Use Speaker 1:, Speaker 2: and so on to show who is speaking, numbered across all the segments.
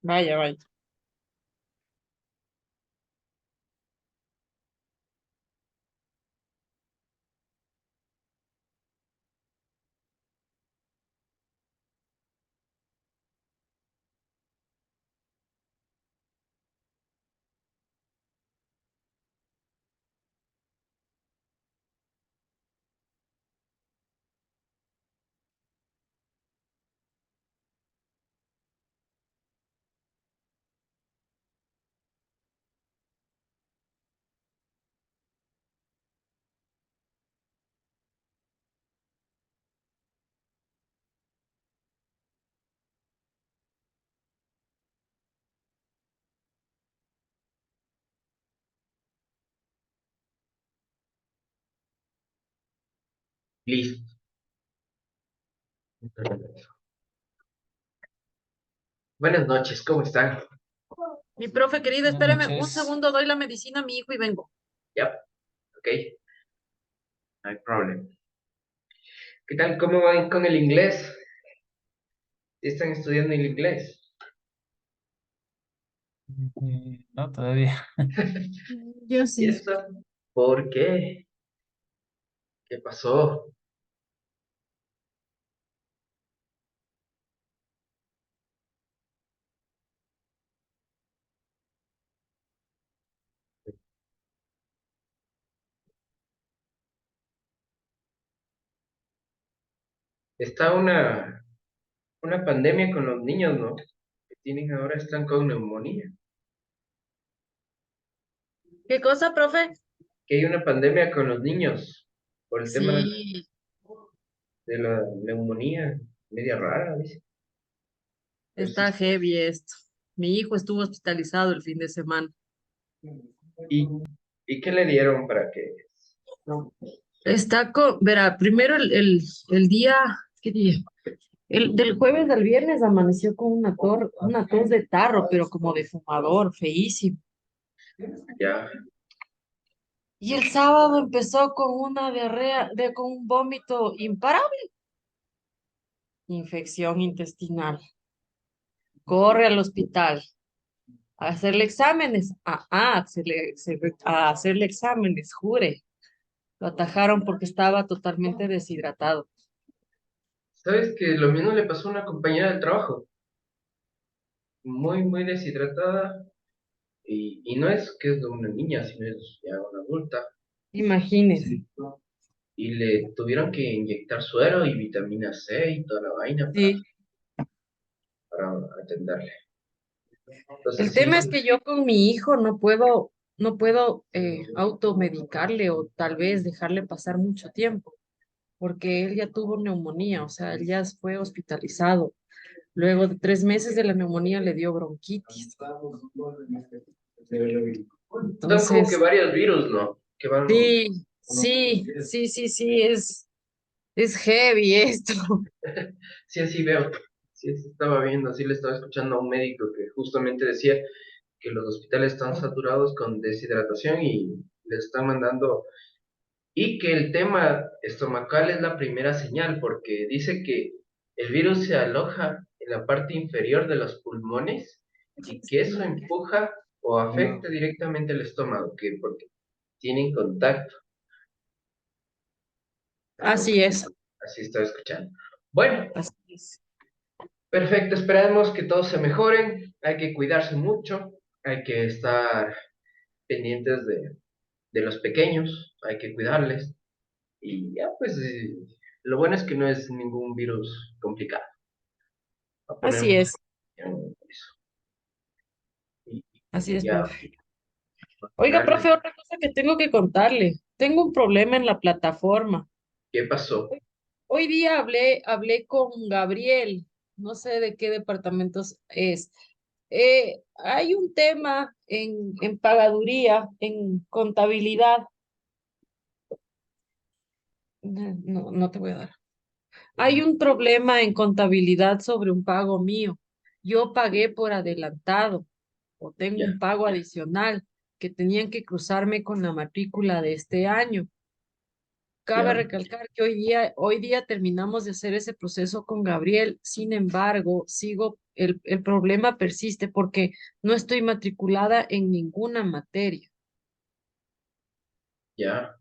Speaker 1: Vaya, vaya.
Speaker 2: Listo. Buenas noches, ¿cómo están?
Speaker 1: Mi profe querido,
Speaker 3: Buenas
Speaker 1: espéreme un
Speaker 3: noches.
Speaker 1: segundo, doy la medicina a mi hijo y vengo.
Speaker 2: Ya, ok, no hay problema. ¿Qué tal? ¿Cómo van con el inglés? ¿Sí están estudiando el inglés?
Speaker 3: No, todavía.
Speaker 1: Yo
Speaker 2: ¿Y
Speaker 1: sí.
Speaker 2: eso? ¿Por qué? ¿Qué pasó? Está una pandemia con los niños, ¿no? Que tienen ahora, están con neumonía.
Speaker 1: ¿Qué cosa, profe?
Speaker 2: Que hay una pandemia con los niños por el tema
Speaker 1: Sí,
Speaker 2: de la neumonía, media rara, dice.
Speaker 1: está heavy esto. Mi hijo estuvo hospitalizado el fin de semana.
Speaker 2: ¿Y, y qué le dieron para que...
Speaker 1: Está con, verá, primero el día, ¿qué día? El del jueves al viernes amaneció con una tos de tarro, pero como de fumador, feísimo.
Speaker 2: Ya,
Speaker 1: Y el sábado empezó con una diarrea, con un vómito imparable, infección intestinal. Corre al hospital a hacerle exámenes. A hacerle exámenes, jure. Lo atajaron porque estaba totalmente deshidratado.
Speaker 2: ¿sabes que lo mismo le pasó a una compañera del trabajo? Muy, muy deshidratada. Y no es que es de una niña, sino es ya una adulta.
Speaker 1: Imagínese.
Speaker 2: Y le tuvieron que inyectar suero y vitamina C y toda la vaina
Speaker 1: Sí.
Speaker 2: para atenderle.
Speaker 1: El
Speaker 2: Entonces sí,
Speaker 1: tema es que yo con mi hijo no puedo automedicarle o tal vez dejarle pasar mucho tiempo, porque él ya tuvo neumonía, o sea, él ya fue hospitalizado. Luego de 3 meses de la neumonía le dio bronquitis.
Speaker 2: son como que
Speaker 1: Entonces,
Speaker 2: varios virus, ¿no? Que van,
Speaker 1: sí, sí, sí, sí, sí, es heavy esto.
Speaker 2: sí, así veo. Sí, sí estaba viendo, sí le estaba escuchando a un médico que justamente decía que los hospitales están saturados con deshidratación y le están mandando. Y que el tema estomacal es la primera señal, porque dice que el virus se aloja en la parte inferior de los pulmones y que eso empuja o afecta directamente el estómago, que porque tienen contacto. Algo
Speaker 1: Así es,
Speaker 2: así estaba escuchando. Bueno,
Speaker 1: así es.
Speaker 2: perfecto, esperemos que todos se mejoren. Hay que cuidarse mucho, hay que estar pendientes de los pequeños, hay que cuidarles. Y ya, pues, lo bueno es que no es ningún virus complicado. Va a poner
Speaker 1: Así
Speaker 2: mucha
Speaker 1: es,
Speaker 2: atención en eso.
Speaker 1: así
Speaker 2: Y
Speaker 1: es,
Speaker 2: ya,
Speaker 1: profe. Oiga,
Speaker 2: darle.
Speaker 1: profe, otra cosa que tengo que contarle. Tengo un problema en la plataforma.
Speaker 2: ¿Qué pasó?
Speaker 1: Hoy día hablé con Gabriel, no sé de qué departamentos es. Hay un tema en pagaduría, en contabilidad. No, no te voy a dar. Hay un problema en contabilidad sobre un pago mío. Yo pagué por adelantado o tengo
Speaker 2: Ya,
Speaker 1: un pago adicional que tenían que cruzarme con la matrícula de este año. Cabe
Speaker 2: ya.
Speaker 1: recalcar que hoy día terminamos de hacer ese proceso con Gabriel. Sin embargo, sigo el problema persiste porque no estoy matriculada en ninguna materia.
Speaker 2: Ya.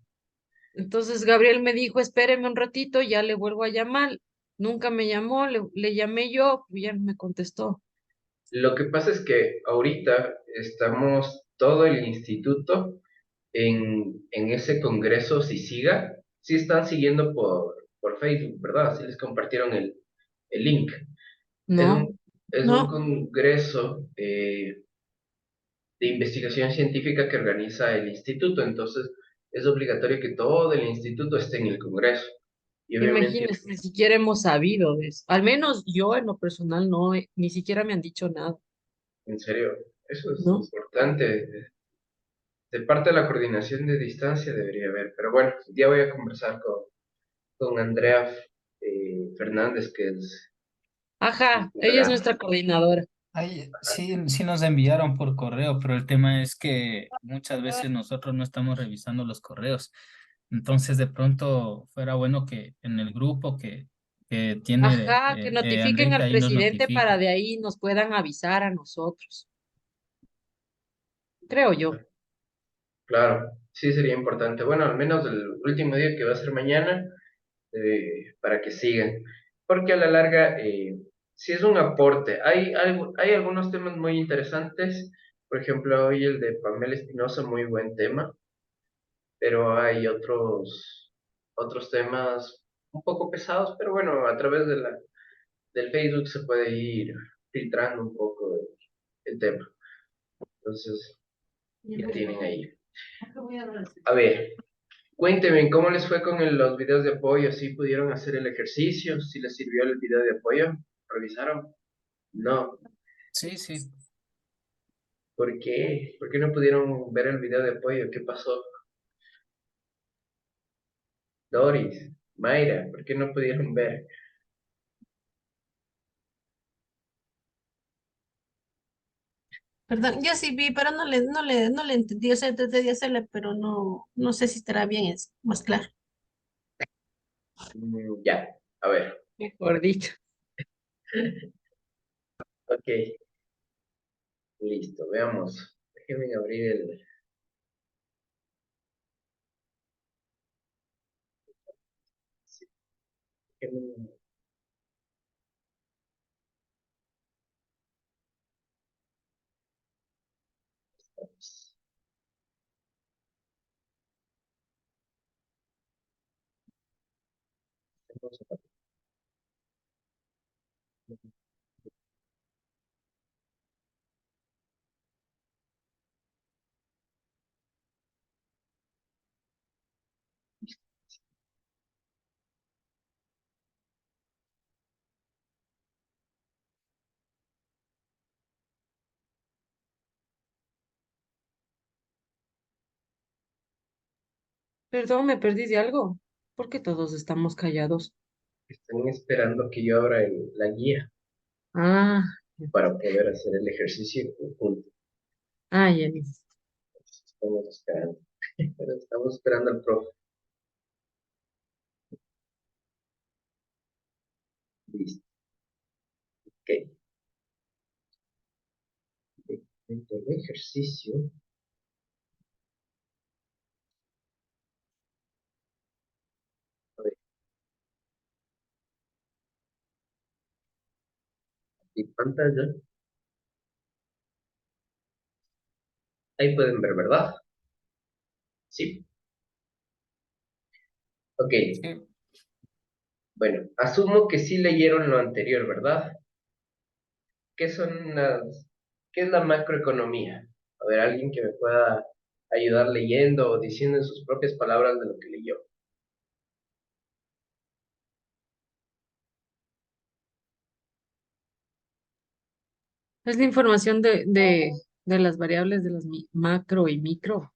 Speaker 1: Entonces Gabriel me dijo, espéreme un ratito, ya le vuelvo a llamar. Nunca me llamó, le llamé yo, y ya no me contestó.
Speaker 2: Lo que pasa es que ahorita estamos todo el instituto en ese congreso, si siga, sí están siguiendo por Facebook, ¿verdad? Sí les compartieron el link. Es
Speaker 1: No,
Speaker 2: un, es un
Speaker 1: no.
Speaker 2: congreso de investigación científica que organiza el instituto, entonces es obligatorio que todo el instituto esté en el congreso. Y obviamente,
Speaker 1: Imagínese, ni siquiera hemos sabido de eso. Al menos yo en lo personal no, ni siquiera me han dicho nada,
Speaker 2: en serio, eso es
Speaker 1: ¿no?
Speaker 2: importante. De parte de la coordinación de distancia debería haber, pero bueno, ya voy a conversar con Andrea Fernández, que es
Speaker 1: Ajá, ella es
Speaker 2: encargada.
Speaker 1: nuestra coordinadora.
Speaker 3: Ay, sí, sí nos enviaron por correo, pero el tema es que muchas veces nosotros no estamos revisando los correos. Entonces, de pronto fuera bueno que en el grupo que tiene
Speaker 1: Ajá, que notifiquen
Speaker 3: Andreita
Speaker 1: al
Speaker 3: ahí nos
Speaker 1: presidente para
Speaker 3: notifique.
Speaker 1: de ahí nos puedan avisar a nosotros, creo yo.
Speaker 2: Claro, sí sería importante. Bueno, al menos el último día que va a ser mañana, para que sigan. Porque a la larga, sí es un aporte. Hay algunos temas muy interesantes. Por ejemplo, hoy el de Pamela Espinosa, muy buen tema. Pero hay otros temas un poco pesados, pero bueno, a través del Facebook se puede ir filtrando un poco el tema. Entonces, ya tienen ahí. A ver, cuéntenme, ¿cómo les fue con los videos de apoyo? ¿Sí pudieron hacer el ejercicio? ¿Sí les sirvió el video de apoyo? ¿Revisaron? No.
Speaker 3: Sí, sí.
Speaker 2: ¿Por qué? ¿Por qué no pudieron ver el video de apoyo? ¿Qué pasó? Doris, Mayra, ¿por qué no pudieron ver?
Speaker 4: Perdón, yo sí vi, pero no le entendí. O sea, traté de hacerle, pero no sé si estará bien, es más claro.
Speaker 2: Ya, a ver.
Speaker 1: Mejor dicho.
Speaker 2: Ok, listo, veamos. Déjenme abrir el... Sí, déjenme-
Speaker 1: Perdón, me perdí de algo. ¿Por qué todos estamos callados?
Speaker 2: Están esperando que yo abra la guía
Speaker 1: Ah,
Speaker 2: para poder hacer el ejercicio en conjunto.
Speaker 1: ya.
Speaker 2: Estamos esperando. Pero estamos esperando al profe. Listo. Ok. Dentro del ejercicio, a ver, mi pantalla, ahí pueden ver, ¿verdad? Sí. Ok.
Speaker 3: Sí.
Speaker 2: Bueno, asumo que sí leyeron lo anterior, ¿verdad? ¿Qué es la macroeconomía? A ver, alguien que me pueda ayudar leyendo o diciendo en sus propias palabras de lo que leyó.
Speaker 1: Es la información de las variables de las macro y micro.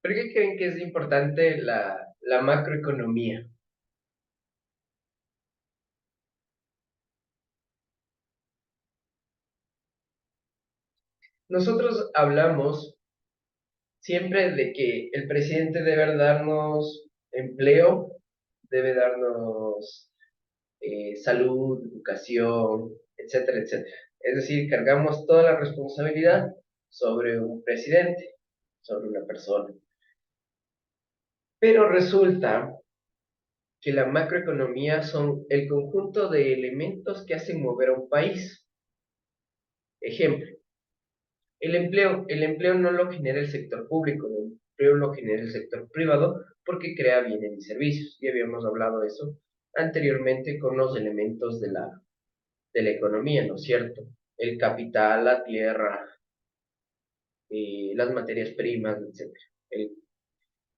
Speaker 2: ¿Por qué creen que es importante la macroeconomía? Nosotros hablamos siempre de que el presidente debe darnos empleo, debe darnos salud, educación, etcétera, etcétera. Es decir, cargamos toda la responsabilidad sobre un presidente, sobre una persona. Pero resulta que la macroeconomía son el conjunto de elementos que hacen mover a un país. Ejemplo, el empleo no lo genera el sector público, el empleo lo genera el sector privado porque crea bienes y servicios. Ya habíamos hablado de eso anteriormente con los elementos de la economía, ¿no es cierto? El capital, la tierra, las materias primas, etcétera.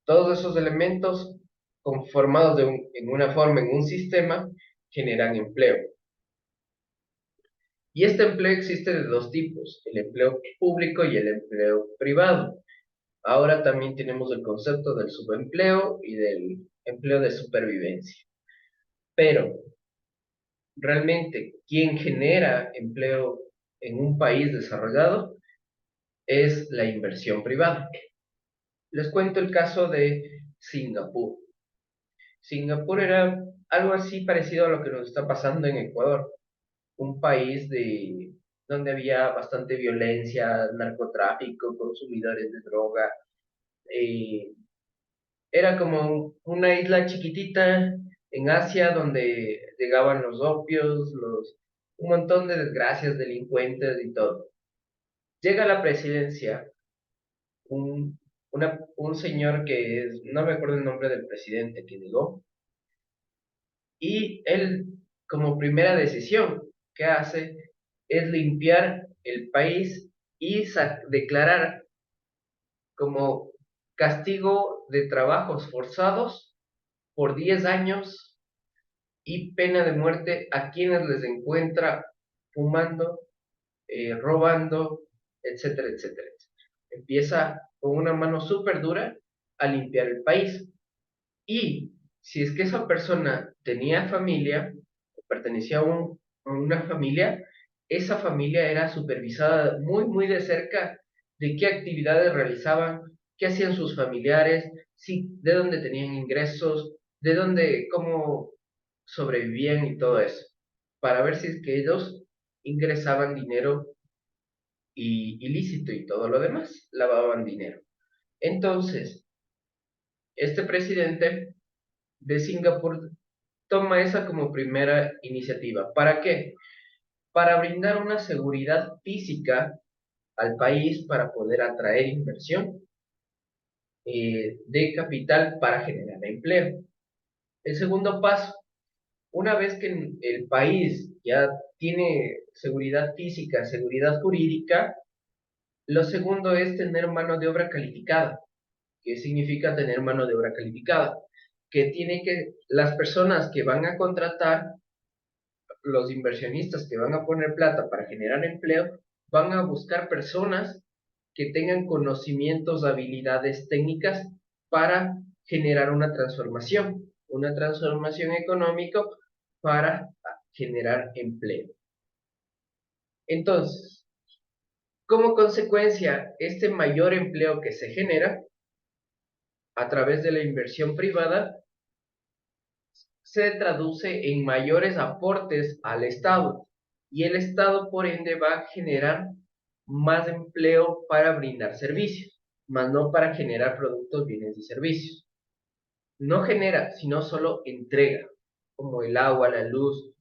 Speaker 2: Todos esos elementos conformados en una forma, en un sistema, generan empleo. Y este empleo existe de dos tipos, el empleo público y el empleo privado. Ahora también tenemos el concepto del subempleo y del empleo de supervivencia. Pero, realmente, quien genera empleo en un país desarrollado es la inversión privada. Les cuento el caso de Singapur. Singapur era algo así parecido a lo que nos está pasando en Ecuador, un país donde había bastante violencia, narcotráfico, consumidores de droga. eh, Era como una isla chiquitita en Asia donde llegaban los opios, un montón de desgracias, delincuentes y todo. Llega a la presidencia un, un señor que es, no me acuerdo el nombre del presidente que llegó, y él, como primera decisión que hace, es limpiar el país y declarar como castigo de trabajos forzados por 10 años y pena de muerte a quienes les encuentra fumando, robando, etcétera, etcétera, etcétera. Empieza con una mano súper dura a limpiar el país. Y si es que esa persona tenía familia, pertenecía a una familia, esa familia era supervisada muy, muy de cerca de qué actividades realizaban, qué hacían sus familiares, si, de dónde tenían ingresos, de dónde, cómo sobrevivían y todo eso, para ver si es que ellos ingresaban dinero ilícito y todo lo demás, lavaban dinero. Entonces, este presidente de Singapur toma esa como primera iniciativa. ¿Para qué? Para brindar una seguridad física al país para poder atraer inversión de capital para generar empleo. El segundo paso, una vez que el país ya tiene seguridad física, seguridad jurídica, lo segundo es tener mano de obra calificada. ¿Qué significa tener mano de obra calificada? Que las personas que van a contratar, los inversionistas que van a poner plata para generar empleo, van a buscar personas que tengan conocimientos, habilidades técnicas para generar una transformación económica para generar empleo. Entonces, como consecuencia, este mayor empleo que se genera a través de la inversión privada se traduce en mayores aportes al Estado y el Estado por ende va a generar más empleo para brindar servicios, más no para generar productos, bienes y servicios. No genera, sino solo entrega, como el agua, la luz,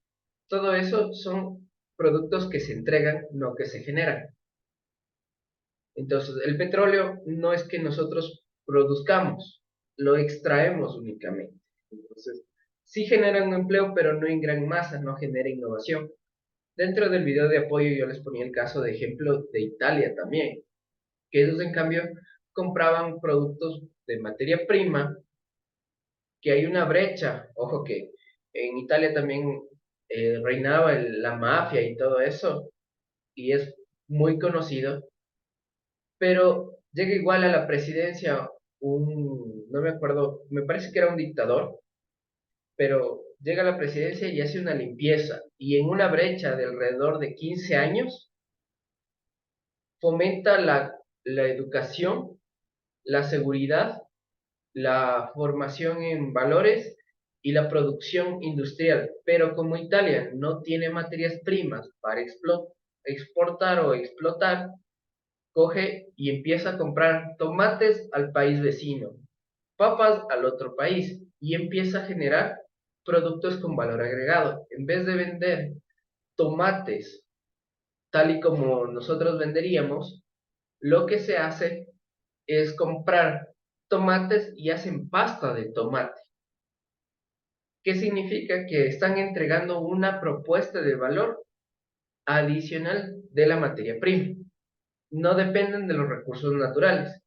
Speaker 2: todo eso son productos que se entregan, no que se generan. Entonces, el petróleo no es que nosotros produzcamos, lo extraemos únicamente. Entonces, sí genera un empleo, pero no en gran masa, no genera innovación. Dentro del video de apoyo yo les ponía el caso de ejemplo de Italia también, que ellos en cambio compraban productos de materia prima, que hay una brecha, ojo que en Italia también reinaba la mafia y todo eso, y es muy conocido, pero llega igual a la presidencia no me acuerdo, me parece que era un dictador, pero llega a la presidencia y hace una limpieza, y en una brecha de alrededor de 15 años, fomenta la educación, la seguridad, la formación en valores y la producción industrial. Pero como Italia no tiene materias primas para exportar o explotar, coge y empieza a comprar tomates al país vecino, papas al otro país y empieza a generar productos con valor agregado. En vez de vender tomates tal y como nosotros venderíamos, lo que se hace es comprar tomates y hacen pasta de tomate. ¿Qué significa? Que están entregando una propuesta de valor adicional de la materia prima. No dependen de los recursos naturales.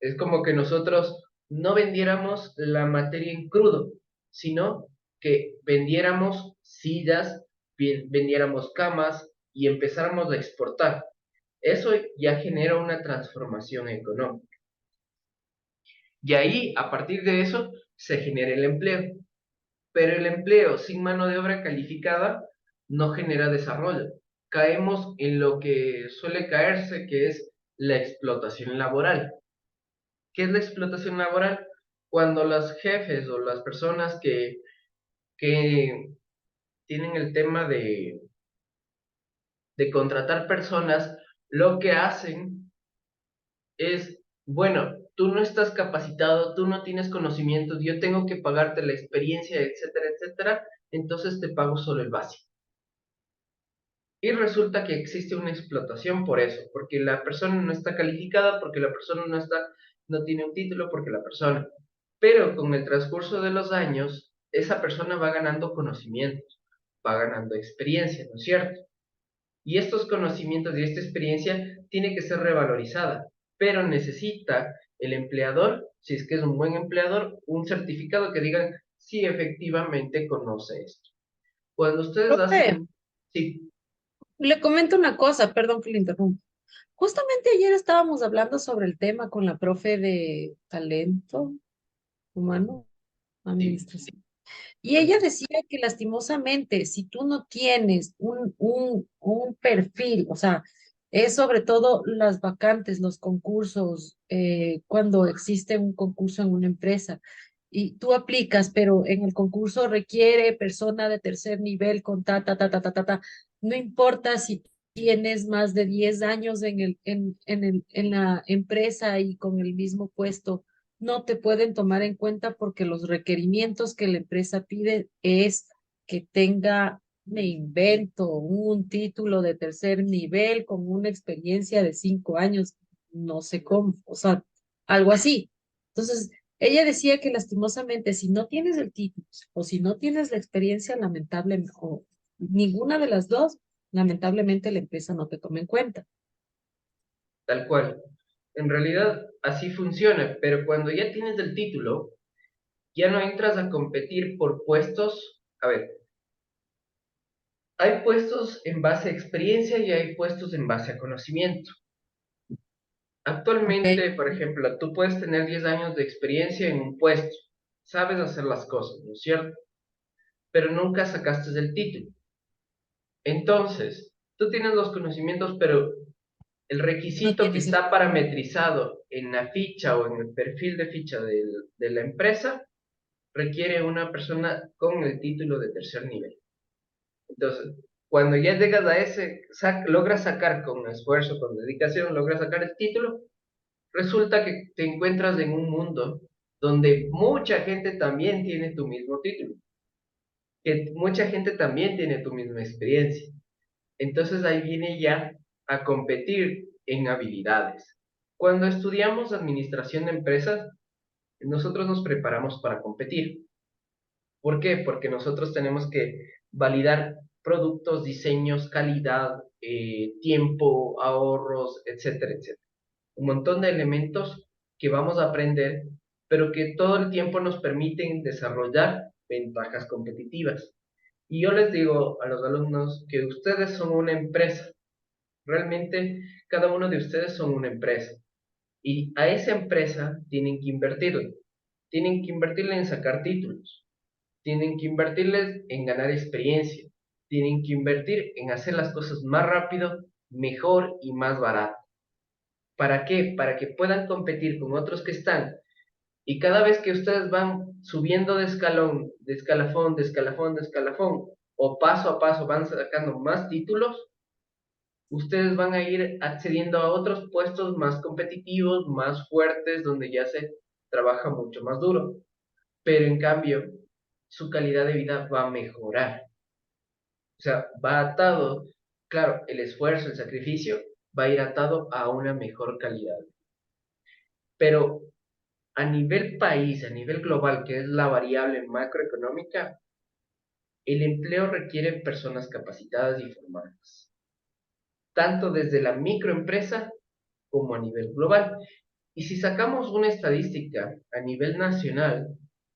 Speaker 2: Es como que nosotros no vendiéramos la materia en crudo, sino que vendiéramos sillas, vendiéramos camas y empezáramos a exportar. Eso ya genera una transformación económica. Y ahí, a partir de eso, se genera el empleo. Pero el empleo sin mano de obra calificada no genera desarrollo. Caemos en lo que suele caerse, que es la explotación laboral. ¿Qué es la explotación laboral? Cuando los jefes o las personas que tienen el tema de contratar personas, lo que hacen es, bueno, tú no estás capacitado, tú no tienes conocimientos, yo tengo que pagarte la experiencia, etcétera, etcétera, entonces te pago solo el básico. Y resulta que existe una explotación por eso, porque la persona no está calificada, porque la persona no tiene un título, porque la persona. Pero con el transcurso de los años, esa persona va ganando conocimientos, va ganando experiencia, ¿no es cierto? Y estos conocimientos y esta experiencia tiene que ser revalorizada, pero necesita el empleador, si es que es un buen empleador, un certificado que diga, sí, efectivamente conoce esto. Cuando ustedes
Speaker 1: Profe,
Speaker 2: hacen, sí,
Speaker 1: le comento una cosa, perdón que le interrumpa. Justamente ayer estábamos hablando sobre el tema con la profe de talento humano,
Speaker 2: sí,
Speaker 1: administración. Y ella decía que lastimosamente, si tú no tienes un perfil, o sea, es sobre todo las vacantes, los concursos, cuando existe un concurso en una empresa y tú aplicas, pero en el concurso requiere persona de tercer nivel con ta. No importa si tienes más de 10 años en la empresa y con el mismo puesto no te pueden tomar en cuenta porque los requerimientos que la empresa pide es que tenga, me invento, un título de tercer nivel con una experiencia de 5 años, no sé cómo, o sea, algo así. Entonces, ella decía que lastimosamente, si no tienes el título o si no tienes la experiencia, lamentable, o ninguna de las dos, lamentablemente la empresa no te toma en cuenta.
Speaker 2: tal cual. En realidad así funciona, pero cuando ya tienes el título, ya no entras a competir por puestos. A ver, hay puestos en base a experiencia y hay puestos en base a conocimiento.
Speaker 1: ¿Ok?
Speaker 2: Actualmente, por ejemplo, tú puedes tener 10 años de experiencia en un puesto, sabes hacer las cosas, ¿no es cierto? Pero nunca sacaste el título. Entonces, tú tienes los conocimientos, pero el
Speaker 1: No
Speaker 2: requisito que
Speaker 1: tienes el...
Speaker 2: está parametrizado en la ficha o en el perfil de ficha de la empresa requiere una persona con el título de tercer nivel. Entonces, cuando ya llegas a ese, logras sacar con esfuerzo, con dedicación, logras sacar el título, resulta que te encuentras en un mundo donde mucha gente también tiene tu mismo título, que mucha gente también tiene tu misma experiencia. Entonces ahí viene ya a competir en habilidades. Cuando estudiamos administración de empresas, nosotros nos preparamos para competir. ¿Por qué? Porque nosotros tenemos que validar productos, diseños, calidad, tiempo, ahorros, etcétera, etcétera. Un montón de elementos que vamos a aprender, pero que todo el tiempo nos permiten desarrollar ventajas competitivas. Y yo les digo a los alumnos que ustedes son una empresa. Realmente cada uno de ustedes son una empresa. Y a esa empresa tienen que invertirle. Tienen que invertirle en sacar títulos, tienen que invertirles en ganar experiencia, tienen que invertir en hacer las cosas más rápido, mejor y más barato. ¿Para qué? Para que puedan competir con otros que están Y cada vez que ustedes van subiendo de escalón, de escalafón, de escalafón, de escalafón, o paso a paso van sacando más títulos, ustedes van a ir accediendo a otros puestos más competitivos, más fuertes, donde ya se trabaja mucho más duro. Pero en cambio, su calidad de vida va a mejorar. O sea, va atado, claro, el esfuerzo, el sacrificio, va a ir atado a una mejor calidad. Pero a nivel país, a nivel global, que es la variable macroeconómica, el empleo requiere personas capacitadas y formadas, tanto desde la microempresa como a nivel global. Y si sacamos una estadística a nivel nacional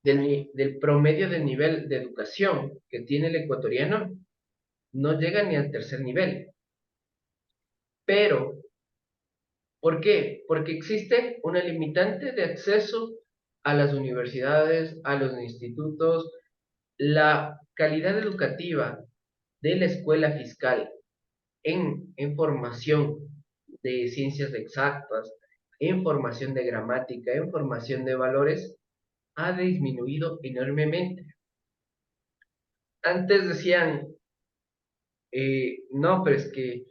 Speaker 2: del promedio del nivel de educación que tiene el ecuatoriano, no llega ni al tercer nivel. Pero, ¿por qué? Porque existe una limitante de acceso a las universidades, a los institutos. La calidad educativa de la escuela fiscal en formación de ciencias exactas, en formación de gramática, en formación de valores, ha disminuido enormemente. Antes decían, no, pero es que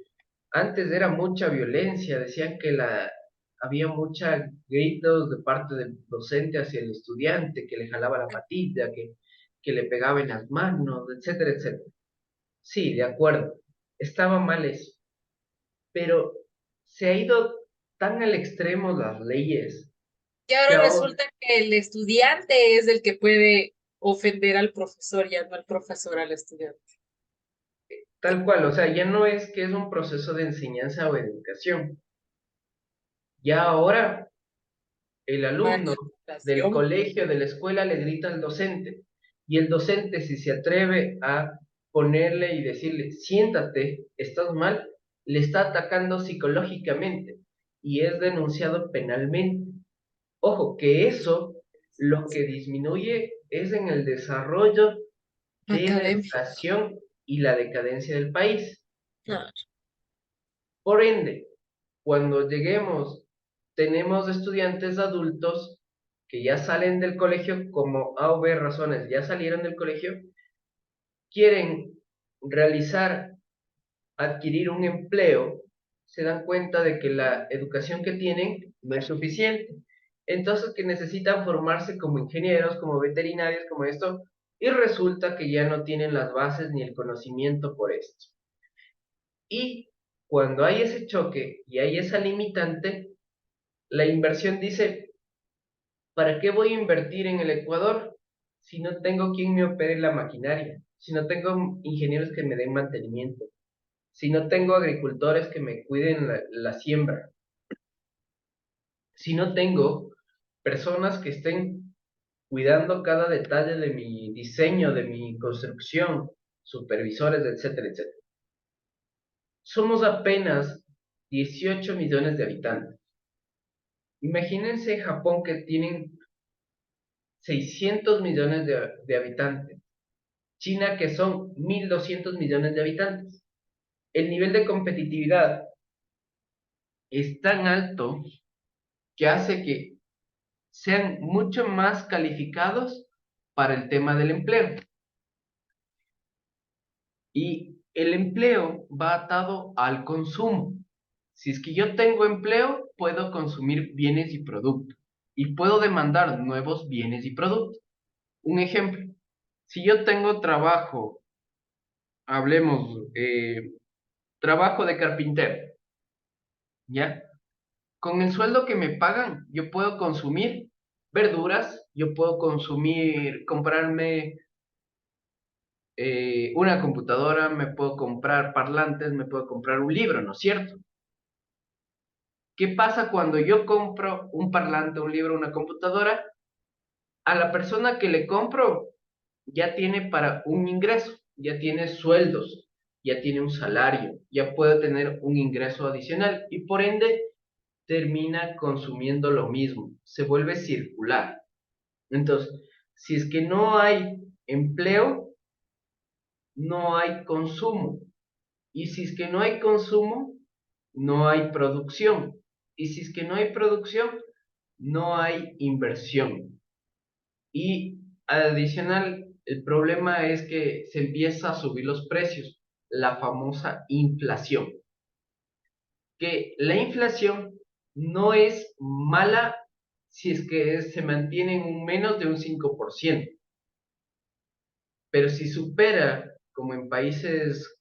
Speaker 2: antes era mucha violencia, decían que había muchos gritos de parte del docente hacia el estudiante, que le jalaba la patilla, que le pegaba en las manos, etcétera, etcétera. Sí, de acuerdo, estaba mal eso, pero se ha ido tan al extremo las leyes
Speaker 1: Y
Speaker 2: que
Speaker 1: ahora
Speaker 2: ahora,
Speaker 1: resulta que el estudiante es el que puede ofender al profesor, ya no el profesor al estudiante.
Speaker 2: tal cual, o sea, ya no es que es un proceso de enseñanza o educación, ya ahora el alumno del
Speaker 1: Manipulación.
Speaker 2: colegio, de la escuela, le grita al docente, y el docente, si se atreve a ponerle y decirle, siéntate, estás mal, le está atacando psicológicamente y es denunciado penalmente. Ojo, que eso lo que disminuye es en el desarrollo de la
Speaker 1: Academia.
Speaker 2: educación y la decadencia del país.
Speaker 1: Claro.
Speaker 2: Por ende, cuando lleguemos, tenemos estudiantes adultos que ya salen del colegio, como A o B razones, ya salieron del colegio, quieren realizar, adquirir un empleo, se dan cuenta de que la educación que tienen no es suficiente. Entonces que necesitan formarse como ingenieros, como veterinarios, como esto, y resulta que ya no tienen las bases ni el conocimiento por esto. Y cuando hay ese choque y hay esa limitante, la inversión dice, ¿para qué voy a invertir en el Ecuador si no tengo quien me opere la maquinaria? Si no tengo ingenieros que me den mantenimiento, si no tengo agricultores que me cuiden la siembra, si no tengo personas que estén cuidando cada detalle de mi diseño, de mi construcción, supervisores, etcétera, etcétera. Somos apenas 18 millones de habitantes. Imagínense Japón que tienen 600 millones de habitantes. China que son 1.200 millones de habitantes. El nivel de competitividad es tan alto que hace que sean mucho más calificados para el tema del empleo. Y el empleo va atado al consumo. Si es que yo tengo empleo, puedo consumir bienes y productos y puedo demandar nuevos bienes y productos. Un ejemplo, si yo tengo trabajo, hablemos, trabajo de carpintero, ¿ya? Con el sueldo que me pagan, yo puedo consumir verduras, yo puedo consumir, comprarme una computadora, me puedo comprar parlantes, me puedo comprar un libro, ¿no es cierto? ¿Qué pasa cuando yo compro un parlante, un libro, una computadora? A la persona que le compro ya tiene para un ingreso, ya tiene sueldos, ya tiene un salario, ya puede tener un ingreso adicional y por ende termina consumiendo lo mismo, se vuelve circular. Entonces, si es que no hay empleo, no hay consumo. Y si es que no hay consumo, no hay producción. Y si es que no hay producción, no hay inversión. Y adicional, el problema es que se empieza a subir los precios, la famosa inflación. Que la inflación no es mala si es que se mantiene en un menos de un 5%, pero si supera, como en países,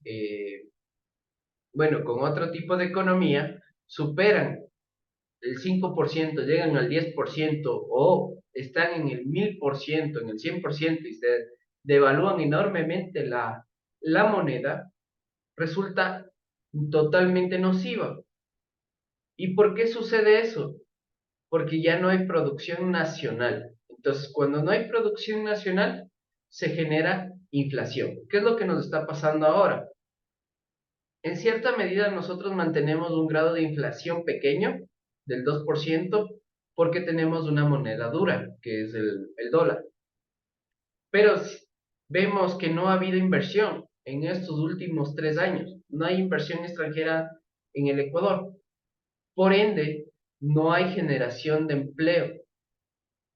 Speaker 2: bueno, con otro tipo de economía, superan el 5%, llegan al 10% o están en el 1000%, en el 100% y se devalúan enormemente la moneda, resulta totalmente nociva. ¿Y por qué sucede eso? Porque ya no hay producción nacional. Entonces, cuando no hay producción nacional, se genera inflación. ¿Qué es lo que nos está pasando ahora? En cierta medida nosotros mantenemos un grado de inflación pequeño del 2% porque tenemos una moneda dura, que es el dólar. Pero vemos que no ha habido inversión en estos últimos 3 años. No hay inversión extranjera en el Ecuador. Por ende, no hay generación de empleo.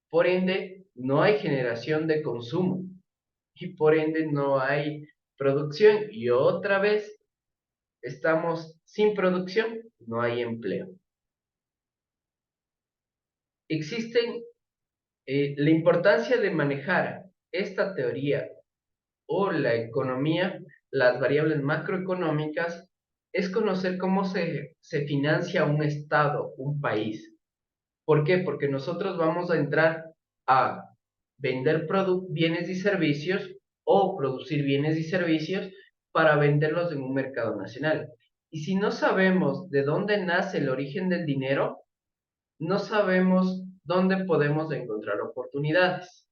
Speaker 2: Por ende, no hay generación de consumo. Y por ende, no hay producción. Y otra vez, estamos sin producción, no hay empleo. Existen la importancia de manejar esta teoría o la economía, las variables macroeconómicas, es conocer cómo se financia un estado, un país. ¿Por qué? Porque nosotros vamos a entrar a vender bienes y servicios o producir bienes y servicios para venderlos en un mercado nacional. Y si no sabemos de dónde nace el origen del dinero, no sabemos dónde podemos encontrar oportunidades.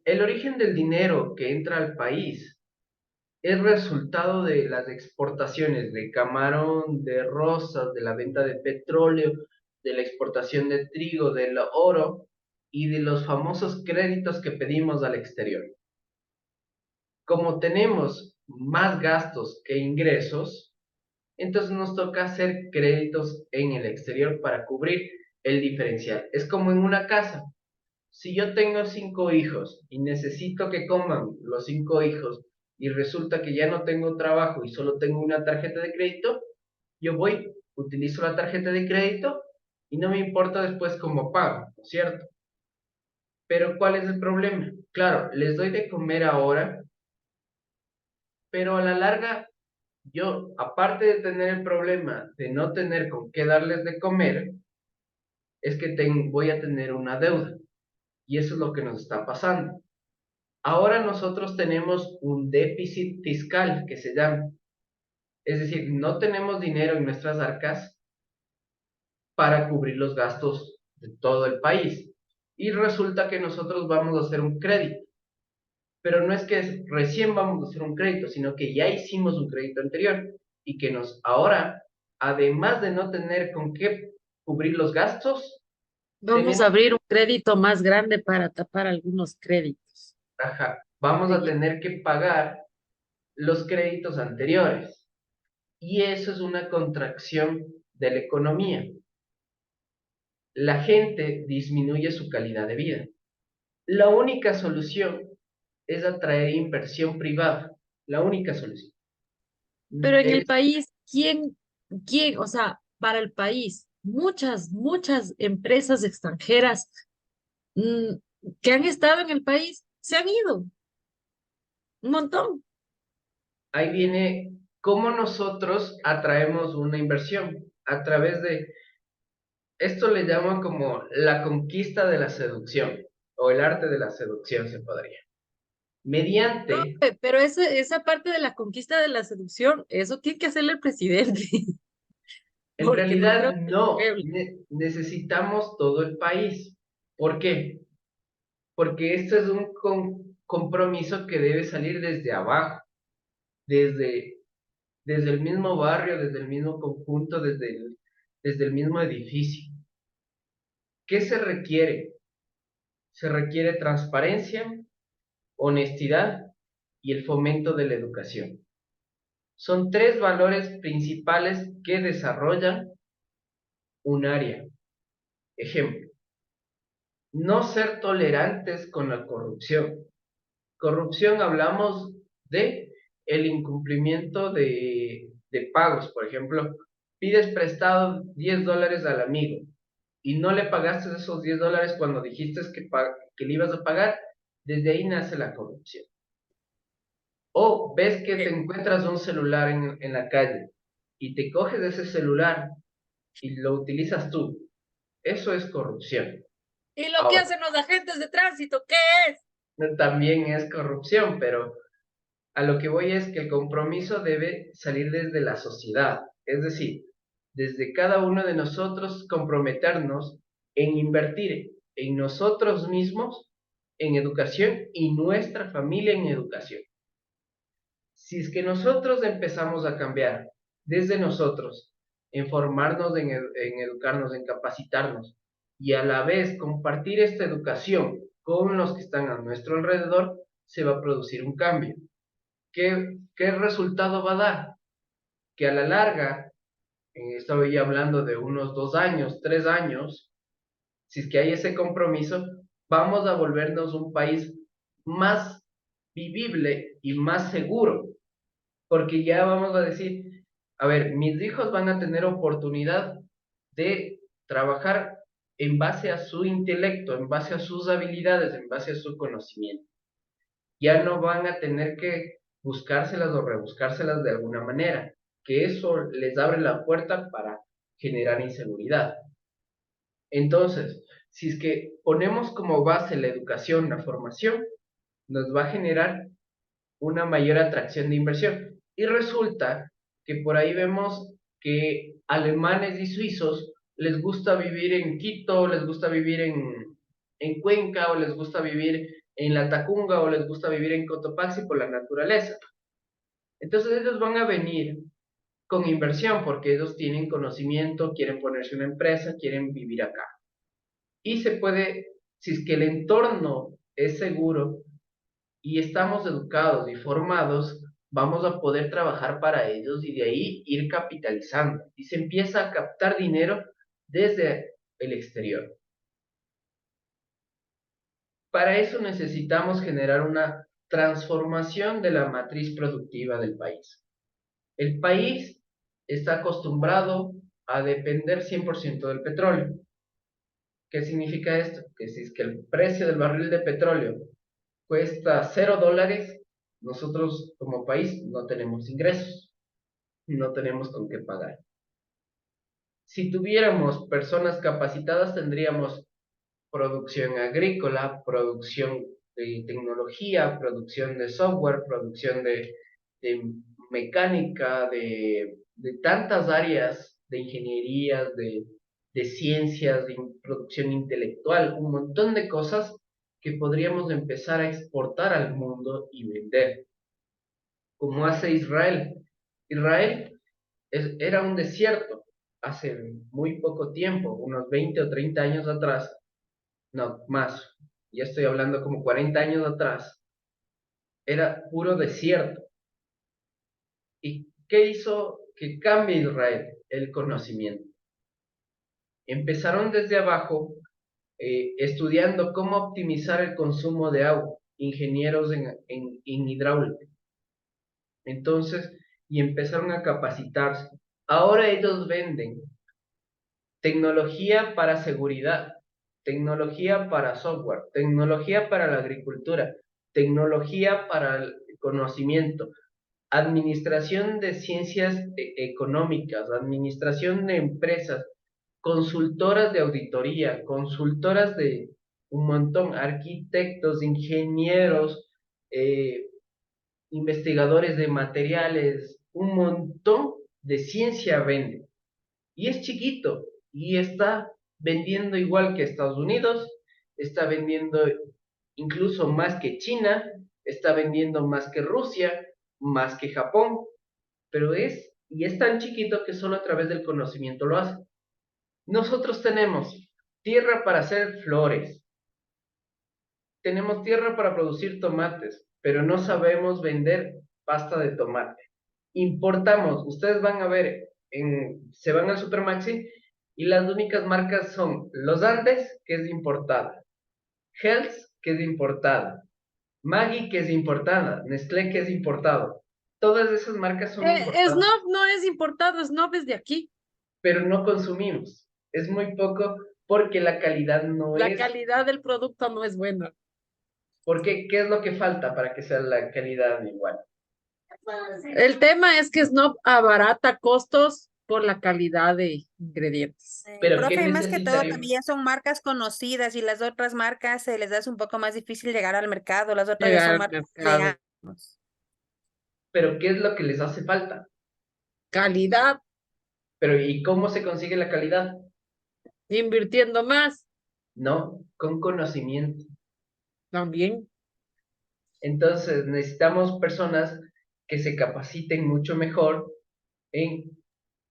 Speaker 2: El origen del dinero que entra al país es resultado de las exportaciones de camarón, de rosas, de la venta de petróleo, de la exportación de trigo, del oro y de los famosos créditos que pedimos al exterior. Como tenemos más gastos que ingresos, entonces nos toca hacer créditos en el exterior para cubrir el diferencial. Es como en una casa. Si yo tengo 5 hijos y necesito que coman los 5 hijos y resulta que ya no tengo trabajo y solo tengo una tarjeta de crédito, yo voy, utilizo la tarjeta de crédito y no me importa después cómo pago, ¿no es cierto? Pero ¿cuál es el problema? Claro, les doy de comer ahora, pero a la larga yo, aparte de tener el problema de no tener con qué darles de comer, es que voy a tener una deuda. Y eso es lo que nos está pasando. Ahora nosotros tenemos un déficit fiscal que se llama. Es decir, no tenemos dinero en nuestras arcas para cubrir los gastos de todo el país. Y resulta que nosotros vamos a hacer un crédito. Pero no es que recién vamos a hacer un crédito, sino que ya hicimos un crédito anterior y que nos ahora, además de no tener con qué cubrir los gastos,
Speaker 1: Vamos a
Speaker 2: tenemos,
Speaker 1: abrir un crédito más grande para tapar algunos créditos.
Speaker 2: ajá, vamos a tener que pagar los créditos anteriores. Y eso es una contracción de la economía. La gente disminuye su calidad de vida. La única solución es atraer inversión privada. La única solución.
Speaker 1: Pero en el
Speaker 2: Es-
Speaker 1: país, o sea, para el país, muchas empresas extranjeras mm, que han estado en el país se han ido, un montón.
Speaker 2: Ahí viene cómo nosotros atraemos una inversión a través de, esto le llaman como la conquista de la seducción o el arte de la seducción se podría.
Speaker 1: No,
Speaker 2: Mediante,
Speaker 1: pero esa parte de la conquista de la seducción, eso tiene que hacerle el presidente,
Speaker 2: en
Speaker 1: porque no creo
Speaker 2: realidad
Speaker 1: que el
Speaker 2: no,
Speaker 1: pueblo.
Speaker 2: necesitamos todo el país. ¿Por qué? Porque esto es un compromiso que debe salir desde abajo, desde, desde el mismo barrio, desde el mismo conjunto, desde el mismo edificio. ¿Qué se requiere? Se requiere transparencia, honestidad y el fomento de la educación. Son 3 valores principales que desarrollan un área. Ejemplo, no ser tolerantes con la corrupción. Corrupción hablamos de el incumplimiento de pagos. Por ejemplo, pides prestado $10 al amigo y no le pagaste esos $10 cuando dijiste que le ibas a pagar. Desde ahí nace la corrupción. O ves que te encuentras un celular en la calle y te coges ese celular y lo utilizas tú. Eso es corrupción.
Speaker 1: ¿Y lo que
Speaker 2: Ahora,
Speaker 1: hacen los agentes de tránsito? ¿Qué es?
Speaker 2: también es corrupción, pero a lo que voy es que el compromiso debe salir desde la sociedad, es decir, desde cada uno de nosotros comprometernos en invertir en nosotros mismos en educación y nuestra familia en educación. Si es que nosotros empezamos a cambiar desde nosotros, en formarnos, en educarnos, en capacitarnos y a la vez compartir esta educación con los que están a nuestro alrededor, se va a producir un cambio. ¿Qué resultado va a dar? Que a la larga, estoy hablando de unos 2 años, 3 años, si es que hay ese compromiso, vamos a volvernos un país más vivible y más seguro, porque ya vamos a decir, a ver, mis hijos van a tener oportunidad de trabajar en base a su intelecto, en base a sus habilidades, en base a su conocimiento. Ya no van a tener que buscárselas o rebuscárselas de alguna manera, que eso les abre la puerta para generar inseguridad. Entonces, si es que ponemos como base la educación, la formación, nos va a generar una mayor atracción de inversión. Y resulta que por ahí vemos que alemanes y suizos les gusta vivir en Quito, les gusta vivir en Cuenca, o les gusta vivir en La Tacunga, o les gusta vivir en Cotopaxi por la naturaleza. Entonces ellos van a venir con inversión porque ellos tienen conocimiento, quieren ponerse una empresa, quieren vivir acá. Y se puede, si es que el entorno es seguro, y estamos educados y formados, vamos a poder trabajar para ellos y de ahí ir capitalizando. Y se empieza a captar dinero desde el exterior. Para eso necesitamos generar una transformación de la matriz productiva del país. El país está acostumbrado a depender 100% del petróleo. ¿Qué significa esto? Que si es que el precio del barril de petróleo cuesta $0, nosotros como país no tenemos ingresos, no tenemos con qué pagar. Si tuviéramos personas capacitadas, tendríamos producción agrícola, producción de tecnología, producción de software, producción de mecánica, de tantas áreas de ingeniería, de ciencias, de producción intelectual, un montón de cosas que podríamos empezar a exportar al mundo y vender, como hace Israel. Israel era un desierto hace muy poco tiempo, unos 20 o 30 años atrás, no, más, ya estoy hablando como 40 años atrás, era puro desierto. ¿Y qué hizo que cambie Israel? El conocimiento. Empezaron desde abajo, estudiando cómo optimizar el consumo de agua, ingenieros en hidráulica. Entonces, y empezaron a capacitarse. Ahora ellos venden tecnología para seguridad, tecnología para software, tecnología para la agricultura, tecnología para el conocimiento, administración de ciencias económicas, administración de empresas, consultoras de auditoría, consultoras de un montón, arquitectos, ingenieros, investigadores de materiales, un montón de ciencia vende. Y es chiquito y está vendiendo igual que Estados Unidos, está vendiendo incluso más que China, está vendiendo más que Rusia, más que Japón, pero y es tan chiquito que solo a través del conocimiento lo hace. Nosotros tenemos tierra para hacer flores, tenemos tierra para producir tomates, pero no sabemos vender pasta de tomate. Importamos, ustedes van a ver, se van al Supermaxi Y las únicas marcas son Los Andes, que es importada, Hell's, que es importada, Maggi, que es importada, Nestlé, que es importado. Todas esas marcas son importadas,
Speaker 1: Snob no es importado, Snob es de aquí.
Speaker 2: pero no consumimos. Es muy poco porque la calidad no
Speaker 1: La
Speaker 2: es.
Speaker 1: calidad del producto no es buena.
Speaker 2: Porque, ¿qué es lo que falta para que sea la calidad igual?
Speaker 1: El tema es que Snob abarata costos por la calidad de ingredientes.
Speaker 2: Pero, ¿qué
Speaker 5: Profe, más que todo
Speaker 2: necesitaríamos?
Speaker 5: también son marcas conocidas y las otras marcas se les hace un poco más difícil llegar al mercado, las otras ya
Speaker 1: Llegar
Speaker 5: son
Speaker 1: al
Speaker 5: marcas de
Speaker 1: mercado.
Speaker 5: años.
Speaker 2: Pero, ¿qué es lo que les hace falta?
Speaker 1: Calidad,
Speaker 2: Pero, ¿y cómo se consigue la calidad?
Speaker 1: invirtiendo más
Speaker 2: No, con conocimiento.
Speaker 1: también.
Speaker 2: Entonces, necesitamos personas que se capaciten mucho mejor en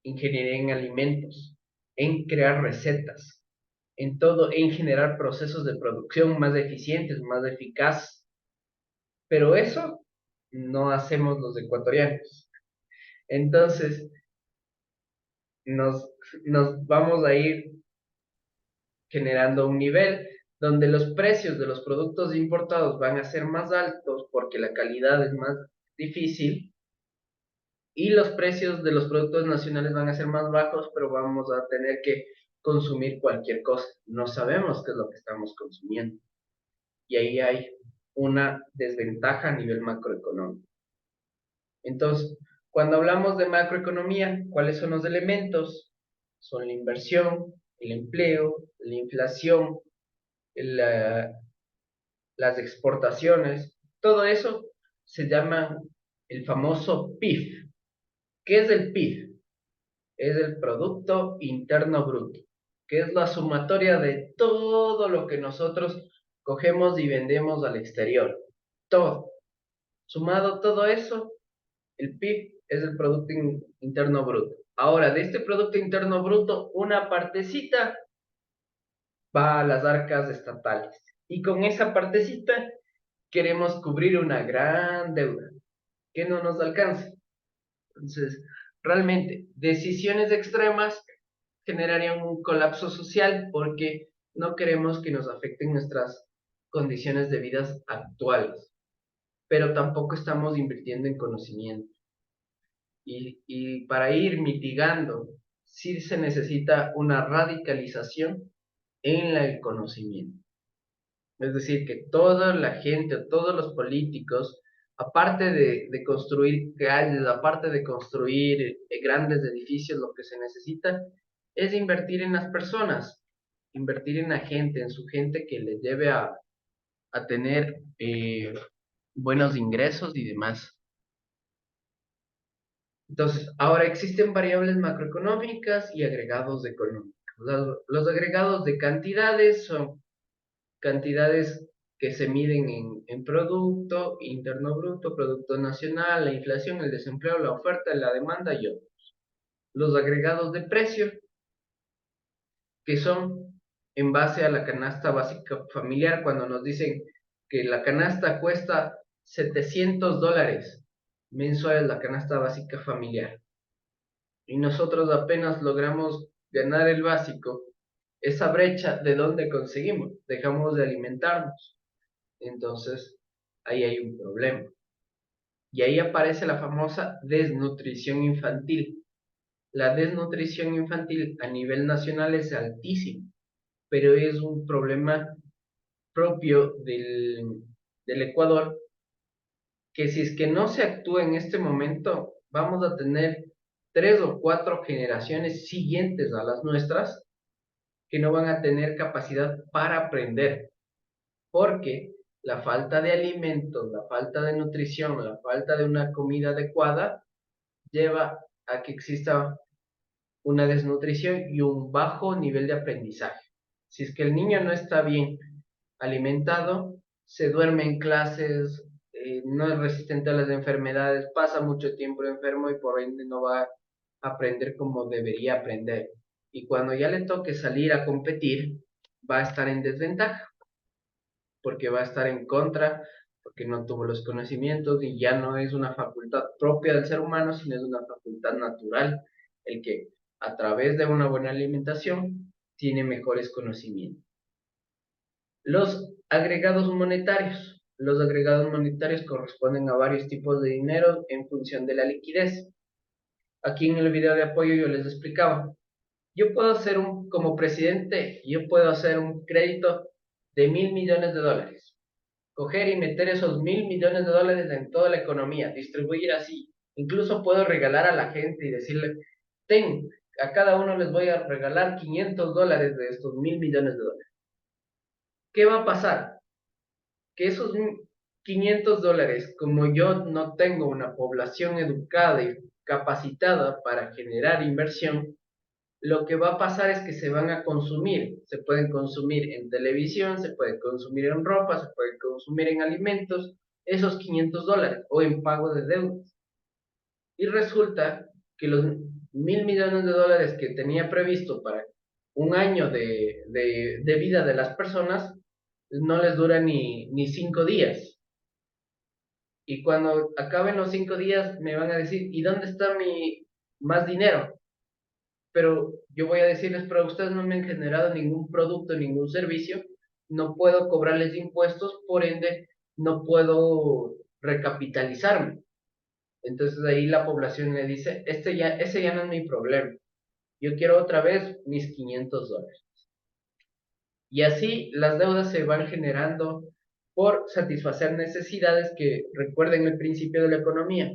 Speaker 2: ingeniería en alimentos, en crear recetas, en todo, en generar procesos de producción más eficientes, más eficaces. Pero eso no hacemos los ecuatorianos. Entonces, nos, nos vamos a ir generando un nivel donde los precios de los productos importados van a ser más altos porque la calidad es más difícil y los precios de los productos nacionales van a ser más bajos, pero vamos a tener que consumir cualquier cosa. No sabemos qué es lo que estamos consumiendo. Y ahí hay una desventaja a nivel macroeconómico. Entonces, cuando hablamos de macroeconomía, ¿cuáles son los elementos? Son la inversión, el empleo, la inflación, la, las exportaciones, todo eso se llama el famoso PIB. ¿Qué es el PIB? Es el Producto Interno Bruto, que es la sumatoria de todo lo que nosotros cogemos y vendemos al exterior. Todo. Sumado todo eso, el PIB es el Producto Interno Bruto. Ahora, de este Producto Interno Bruto, una partecita va a las arcas estatales. Y con esa partecita queremos cubrir una gran deuda que no nos alcanza. Entonces, realmente, decisiones extremas generarían un colapso social porque no queremos que nos afecten nuestras condiciones de vida actuales, pero tampoco estamos invirtiendo en conocimiento. Y para ir mitigando, sí se necesita una radicalización en el conocimiento. Es decir, que toda la gente, todos los políticos, aparte de construir calles, aparte de construir grandes edificios, lo que se necesita es invertir en las personas, invertir en la gente, en su gente que les lleve a tener buenos ingresos y demás. Entonces, ahora existen variables macroeconómicas y agregados económicos. Los agregados de cantidades son cantidades que se miden en Producto Interno Bruto, Producto Nacional, la inflación, el desempleo, la oferta, la demanda y otros. Los agregados de precio, que son en base a la canasta básica familiar, cuando nos dicen que la canasta cuesta $700 mensuales, la canasta básica familiar, y nosotros apenas logramos ganar el básico, esa brecha, ¿de dónde conseguimos? Dejamos de alimentarnos. Entonces, ahí hay un problema. Y ahí aparece la famosa desnutrición infantil. La desnutrición infantil a nivel nacional es altísima, pero es un problema propio del Ecuador, que si es que no se actúa en este momento, vamos a tener 3 o 4 generaciones siguientes a las nuestras que no van a tener capacidad para aprender, porque la falta de alimentos, la falta de nutrición, la falta de una comida adecuada lleva a que exista una desnutrición y un bajo nivel de aprendizaje. Si es que el niño no está bien alimentado, se duerme en clases, no es resistente a las enfermedades, pasa mucho tiempo enfermo y por ende no va a aprender como debería aprender. Y cuando ya le toque salir a competir, va a estar en desventaja porque va a estar en contra, porque no tuvo los conocimientos y ya no es una facultad propia del ser humano, sino es una facultad natural el que a través de una buena alimentación, tiene mejores conocimientos. Los agregados monetarios. Los agregados monetarios corresponden a varios tipos de dinero en función de la liquidez. Aquí en el video de apoyo yo les explicaba. Yo puedo hacer como presidente, yo puedo hacer un crédito de $1.000 millones. Coger y meter esos $1.000 millones en toda la economía, distribuir así. Incluso puedo regalar a la gente y decirle, a cada uno les voy a regalar $500 de estos $1.000 millones. ¿Qué va a pasar? Que esos $500, como yo no tengo una población educada y capacitada para generar inversión, lo que va a pasar es que se van a consumir. Se pueden consumir en televisión, se pueden consumir en ropa, se pueden consumir en alimentos, esos $500 o en pago de deudas. Y resulta que los $1.000 millones que tenía previsto para un año de vida de las personas no les dura ni 5 días. Y cuando acaben los 5 días me van a decir, ¿y dónde está mi más dinero? Pero yo voy a decirles, pero ustedes no me han generado ningún producto, ningún servicio, no puedo cobrarles impuestos, por ende, no puedo recapitalizarme. Entonces ahí la población le dice, ese ya no es mi problema, yo quiero otra vez mis $500. Y así las deudas se van generando por satisfacer necesidades que recuerden el principio de la economía,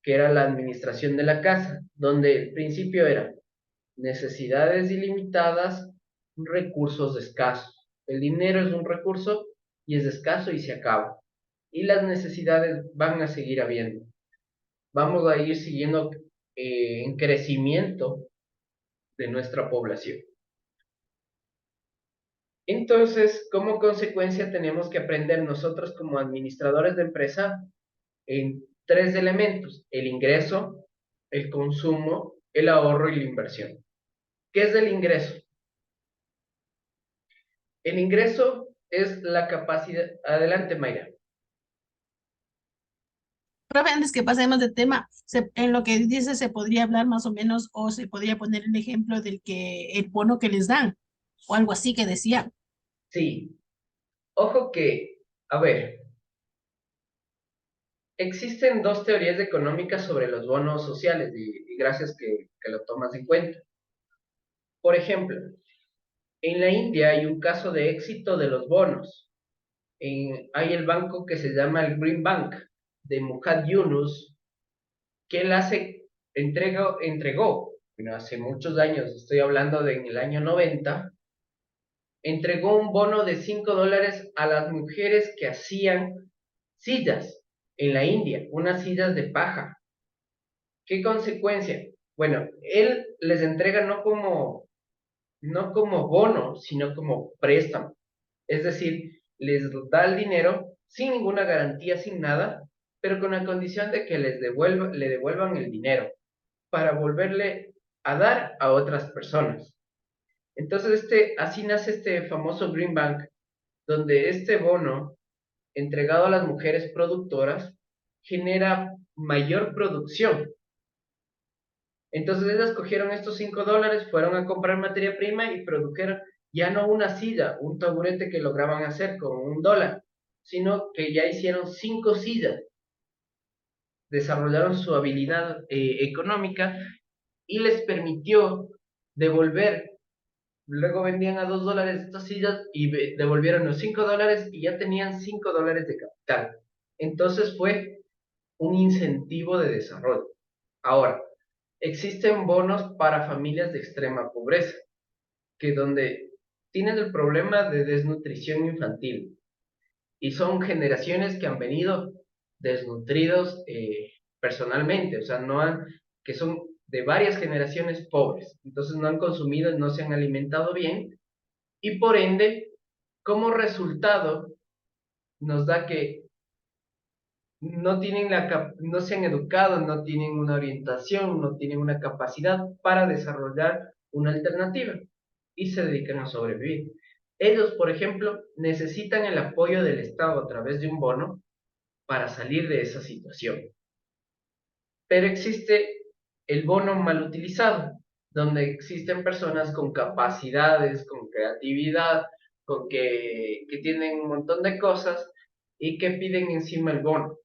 Speaker 2: que era la administración de la casa, donde el principio era necesidades ilimitadas, recursos escasos. El dinero es un recurso y es escaso y se acaba. Y las necesidades van a seguir habiendo. Vamos a ir siguiendo en crecimiento de nuestra población. Entonces, como consecuencia, tenemos que aprender nosotros como administradores de empresa en 3 elementos: el ingreso, el consumo, el ahorro y la inversión. ¿Qué es el ingreso? El ingreso es la capacidad. Adelante, Mayra.
Speaker 4: Profe, antes que pasemos de tema, en lo que dice se podría hablar más o menos o se podría poner el ejemplo del que el bono que les dan o algo así que decía.
Speaker 2: Sí. Ojo que, a ver, existen dos teorías económicas sobre los bonos sociales y gracias que lo tomas en cuenta. Por ejemplo, en la India hay un caso de éxito de los bonos. Hay el banco que se llama el Green Bank de Muhammad Yunus, que él entregó, bueno, hace muchos años, estoy hablando de en el año 90, entregó un bono de $5 a las mujeres que hacían sillas en la India, unas sillas de paja. ¿Qué consecuencia? Bueno, él les entrega no como bono, sino como préstamo. Es decir, les da el dinero sin ninguna garantía, sin nada, pero con la condición de que le devuelvan el dinero para volverle a dar a otras personas. Entonces, así nace este famoso Green Bank, donde este bono entregado a las mujeres productoras genera mayor producción. Entonces ellas cogieron estos $5, fueron a comprar materia prima y produjeron ya no una silla, un taburete que lograban hacer con $1, sino que ya hicieron 5 sillas. Desarrollaron su habilidad económica y les permitió devolver. Luego vendían a $2 estas sillas y devolvieron los $5 y ya tenían $5 de capital. Entonces fue un incentivo de desarrollo. Ahora, existen bonos para familias de extrema pobreza, que donde tienen el problema de desnutrición infantil y son generaciones que han venido desnutridos personalmente, o sea, que son de varias generaciones pobres, entonces no han consumido, no se han alimentado bien y por ende, como resultado, nos da que no se han educado, no tienen una orientación, no tienen una capacidad para desarrollar una alternativa y se dedican a sobrevivir. Ellos, por ejemplo, necesitan el apoyo del Estado a través de un bono para salir de esa situación. Pero existe el bono mal utilizado, donde existen personas con capacidades, con creatividad, que tienen un montón de cosas y que piden encima el bono.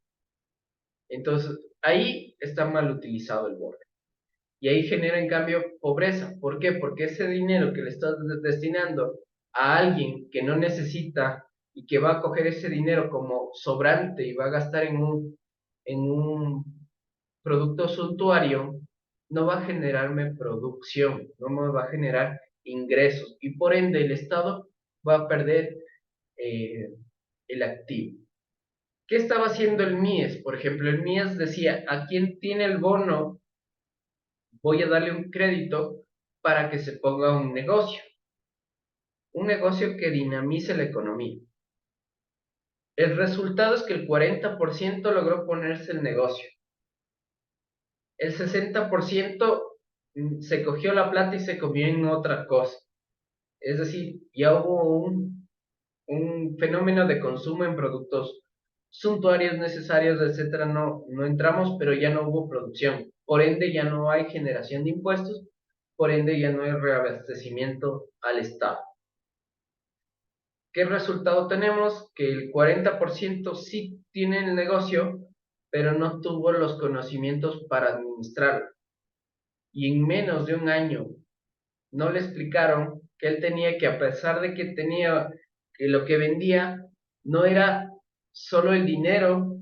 Speaker 2: Entonces, ahí está mal utilizado el bono. Y ahí genera en cambio pobreza. ¿Por qué? Porque ese dinero que le estás destinando a alguien que no necesita y que va a coger ese dinero como sobrante y va a gastar en un producto suntuario, no va a generarme producción, no me va a generar ingresos y por ende el Estado va a perder eh, el activo. ¿Qué estaba haciendo el MIES? Por ejemplo, el MIES decía, a quien tiene el bono, voy a darle un crédito para que se ponga un negocio que dinamice la economía. El resultado es que el 40% logró ponerse el negocio. El 60% se cogió la plata y se comió en otra cosa. Es decir, ya hubo un fenómeno de consumo en productos suntuarios, necesarios, etcétera. No entramos, pero ya no hubo producción. Por ende, ya no hay generación de impuestos. Por ende, ya no hay reabastecimiento al Estado. ¿Qué resultado tenemos? Que el 40% sí tiene el negocio, pero no tuvo los conocimientos para administrarlo. Y en menos de un año no le explicaron que él tenía que, a pesar de que tenía, que lo que vendía no era solo el dinero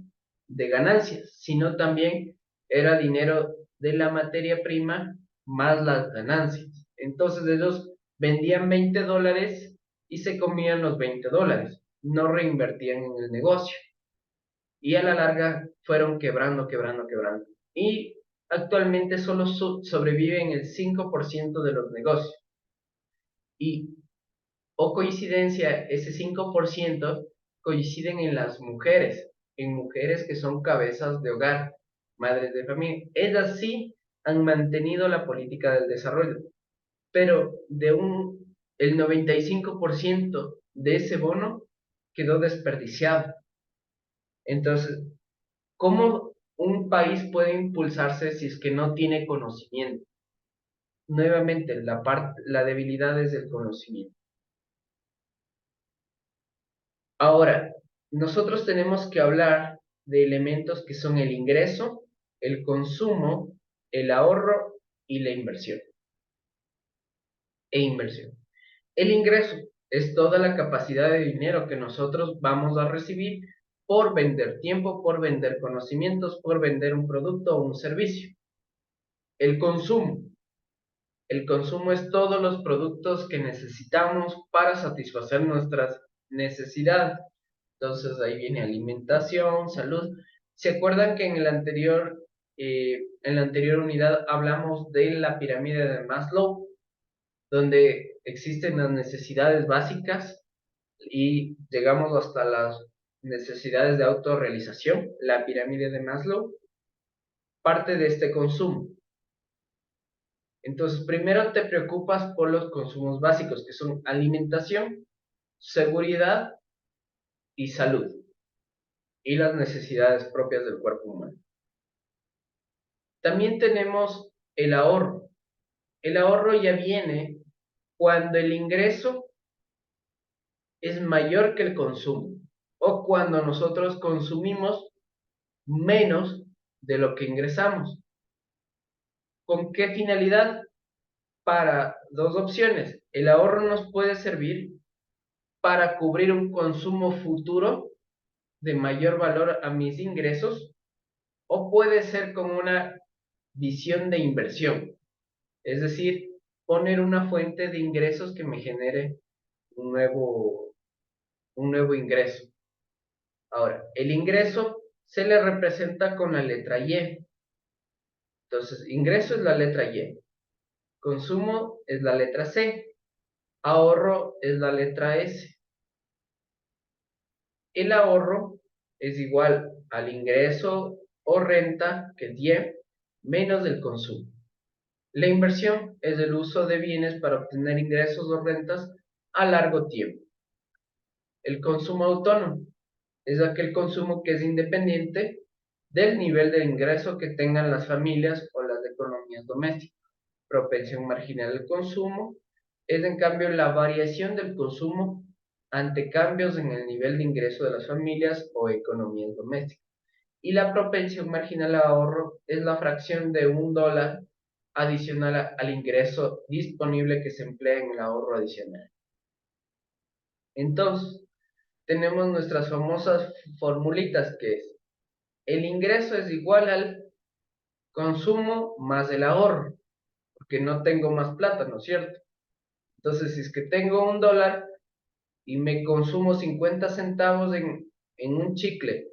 Speaker 2: de ganancias, sino también era dinero de la materia prima más las ganancias. Entonces ellos vendían $20 y se comían los $20, no reinvertían en el negocio. Y a la larga fueron quebrando, quebrando, quebrando. Y actualmente solo sobreviven el 5% de los negocios. Y, o coincidencia, ese 5% coinciden en mujeres que son cabezas de hogar, madres de familia. Ellas sí han mantenido la política del desarrollo, pero el 95% de ese bono quedó desperdiciado. Entonces, ¿cómo un país puede impulsarse si es que no tiene conocimiento? Nuevamente, la debilidad es el conocimiento. Ahora, nosotros tenemos que hablar de elementos que son el ingreso, el consumo, el ahorro y la inversión. El ingreso es toda la capacidad de dinero que nosotros vamos a recibir por vender tiempo, por vender conocimientos, por vender un producto o un servicio. El consumo. El consumo es todos los productos que necesitamos para satisfacer nuestras necesidades. Entonces ahí viene alimentación, salud. ¿Se acuerdan que en la anterior unidad hablamos de la pirámide de Maslow, donde existen las necesidades básicas y llegamos hasta las necesidades de autorrealización, la pirámide de Maslow, parte de este consumo? Entonces, primero te preocupas por los consumos básicos, que son alimentación, seguridad y salud, y las necesidades propias del cuerpo humano. También tenemos el ahorro. El ahorro ya viene cuando el ingreso es mayor que el consumo, o cuando nosotros consumimos menos de lo que ingresamos. ¿Con qué finalidad? Para dos opciones. El ahorro nos puede servir para cubrir un consumo futuro de mayor valor a mis ingresos, o puede ser como una visión de inversión, es decir, poner una fuente de ingresos que me genere un nuevo ingreso. Ahora, el ingreso se le representa con la letra Y. Entonces, ingreso es la letra Y, consumo es la letra C, ahorro es la letra S. El ahorro es igual al ingreso o renta, que es Y, menos el consumo. La inversión es el uso de bienes para obtener ingresos o rentas a largo tiempo. El consumo autónomo es aquel consumo que es independiente del nivel de ingreso que tengan las familias o las economías domésticas. Propensión marginal al consumo es en cambio la variación del consumo ante cambios en el nivel de ingreso de las familias o economías domésticas. Y la propensión marginal al ahorro es la fracción de $1 adicional al ingreso disponible que se emplea en el ahorro adicional. Entonces, tenemos nuestras famosas formulitas que es, el ingreso es igual al consumo más el ahorro, porque no tengo más plata, ¿no es cierto? Entonces, si es que tengo $1 y me consumo 50 centavos en un chicle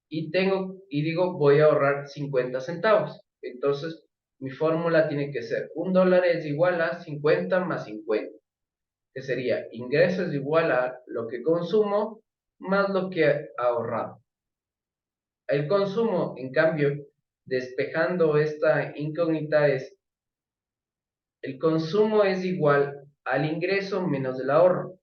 Speaker 2: y digo voy a ahorrar 50 centavos, entonces mi fórmula tiene que ser $1 es igual a 50 más 50, que sería ingreso es igual a lo que consumo más lo que he ahorrado. El consumo, en cambio, despejando esta incógnita es, el consumo es igual al ingreso menos el ahorro.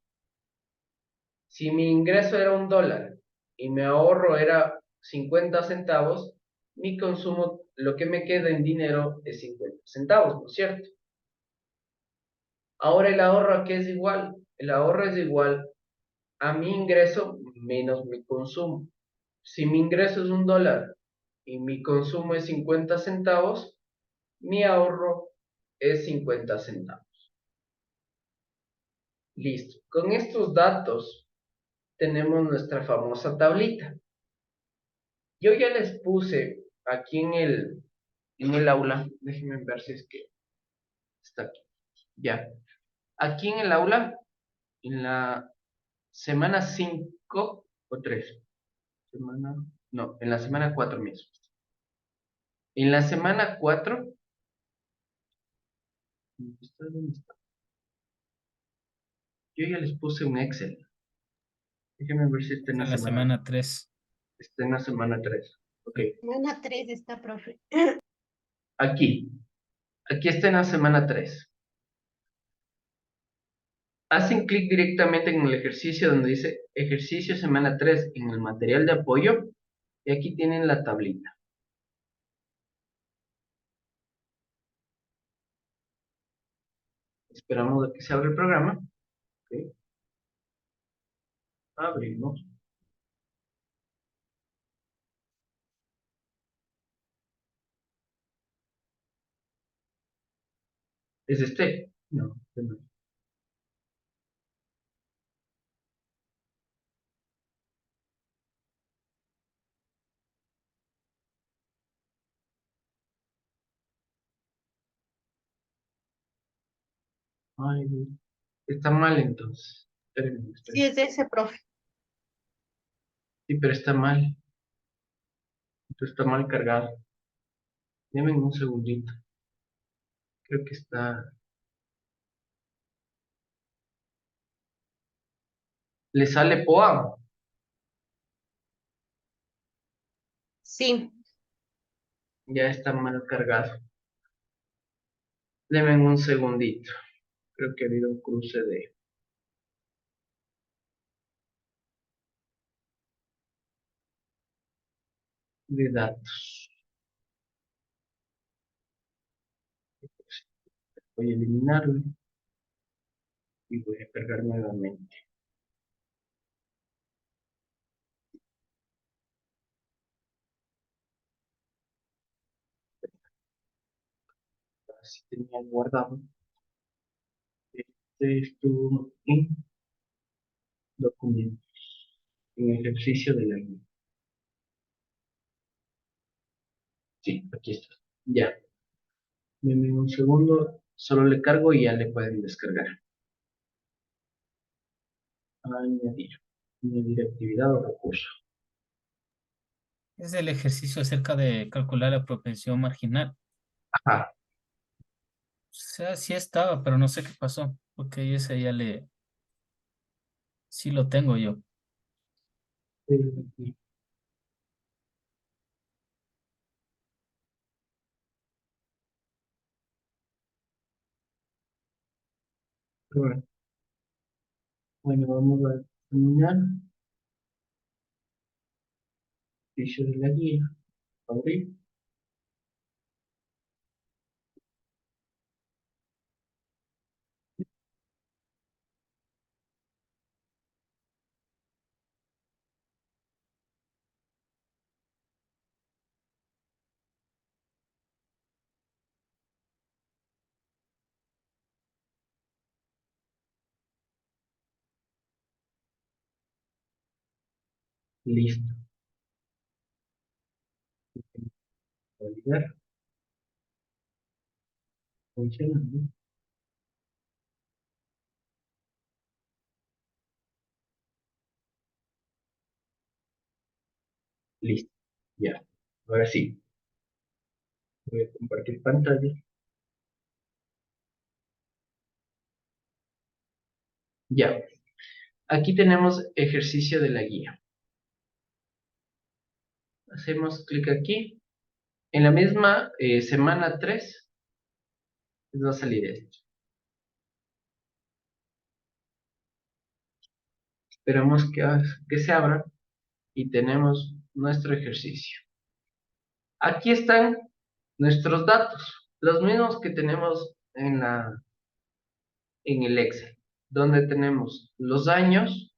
Speaker 2: Si mi ingreso era $1 y mi ahorro era 50 centavos, mi consumo, lo que me queda en dinero es 50 centavos, ¿no es cierto? Ahora el ahorro, ¿a qué es igual? El ahorro es igual a mi ingreso menos mi consumo. Si mi ingreso es $1 y mi consumo es 50 centavos, mi ahorro es 50 centavos. Listo. Con estos datos tenemos nuestra famosa tablita. Yo ya les puse aquí en el aula, déjenme ver si es que está aquí. Ya. Aquí en el aula, en la semana 5 o 3. No, en la semana 4 mismo. En la semana 4, ¿dónde está? Yo ya les puse un Excel. Déjenme ver si está en la
Speaker 3: En la
Speaker 2: semana.
Speaker 3: semana 3.
Speaker 2: Está en la semana 3. Ok.
Speaker 4: Semana 3 está, profe.
Speaker 2: Aquí. Aquí está en la semana 3. Hacen clic directamente en el ejercicio donde dice ejercicio semana 3 en el material de apoyo y aquí tienen la tablita. Esperamos a que se abra el programa. Ok. Abrimos. ¿Es este? No, este no. Ay, está mal entonces. Espérenme,
Speaker 4: Sí,
Speaker 2: espérenme.
Speaker 4: es de ese, profe.
Speaker 2: Sí, pero está mal. Esto está mal cargado. Denme un segundito. Creo que está. ¿Le sale POA?
Speaker 4: Sí.
Speaker 2: Ya está mal cargado. Denme un segundito. Creo que ha habido un cruce de datos. Voy a eliminarlo y voy a cargar nuevamente. Así tenía guardado. Este estuvo en documentos, en ejercicio de la guía. Sí, aquí está. Ya. Denme un segundo. Solo le cargo y ya le pueden descargar. Añadir. Añadir actividad o recurso.
Speaker 3: Es el ejercicio acerca de calcular la propensión marginal.
Speaker 2: Ajá.
Speaker 3: O sea, sí estaba, pero no sé qué pasó, porque ese ya sí lo tengo yo.
Speaker 2: Eh, Bueno, bueno, vamos a terminar. Ejercicio de la guía. Abrir. Listo. Validar. Funciona, ¿no? Listo. Ya. Ahora sí. Voy a compartir pantalla. Ya. Aquí tenemos ejercicio de la guía. Hacemos clic aquí. En la misma semana 3 nos va a salir esto. Esperamos que se abra y tenemos nuestro ejercicio. Aquí están nuestros datos, los mismos que tenemos en el Excel, donde tenemos los años,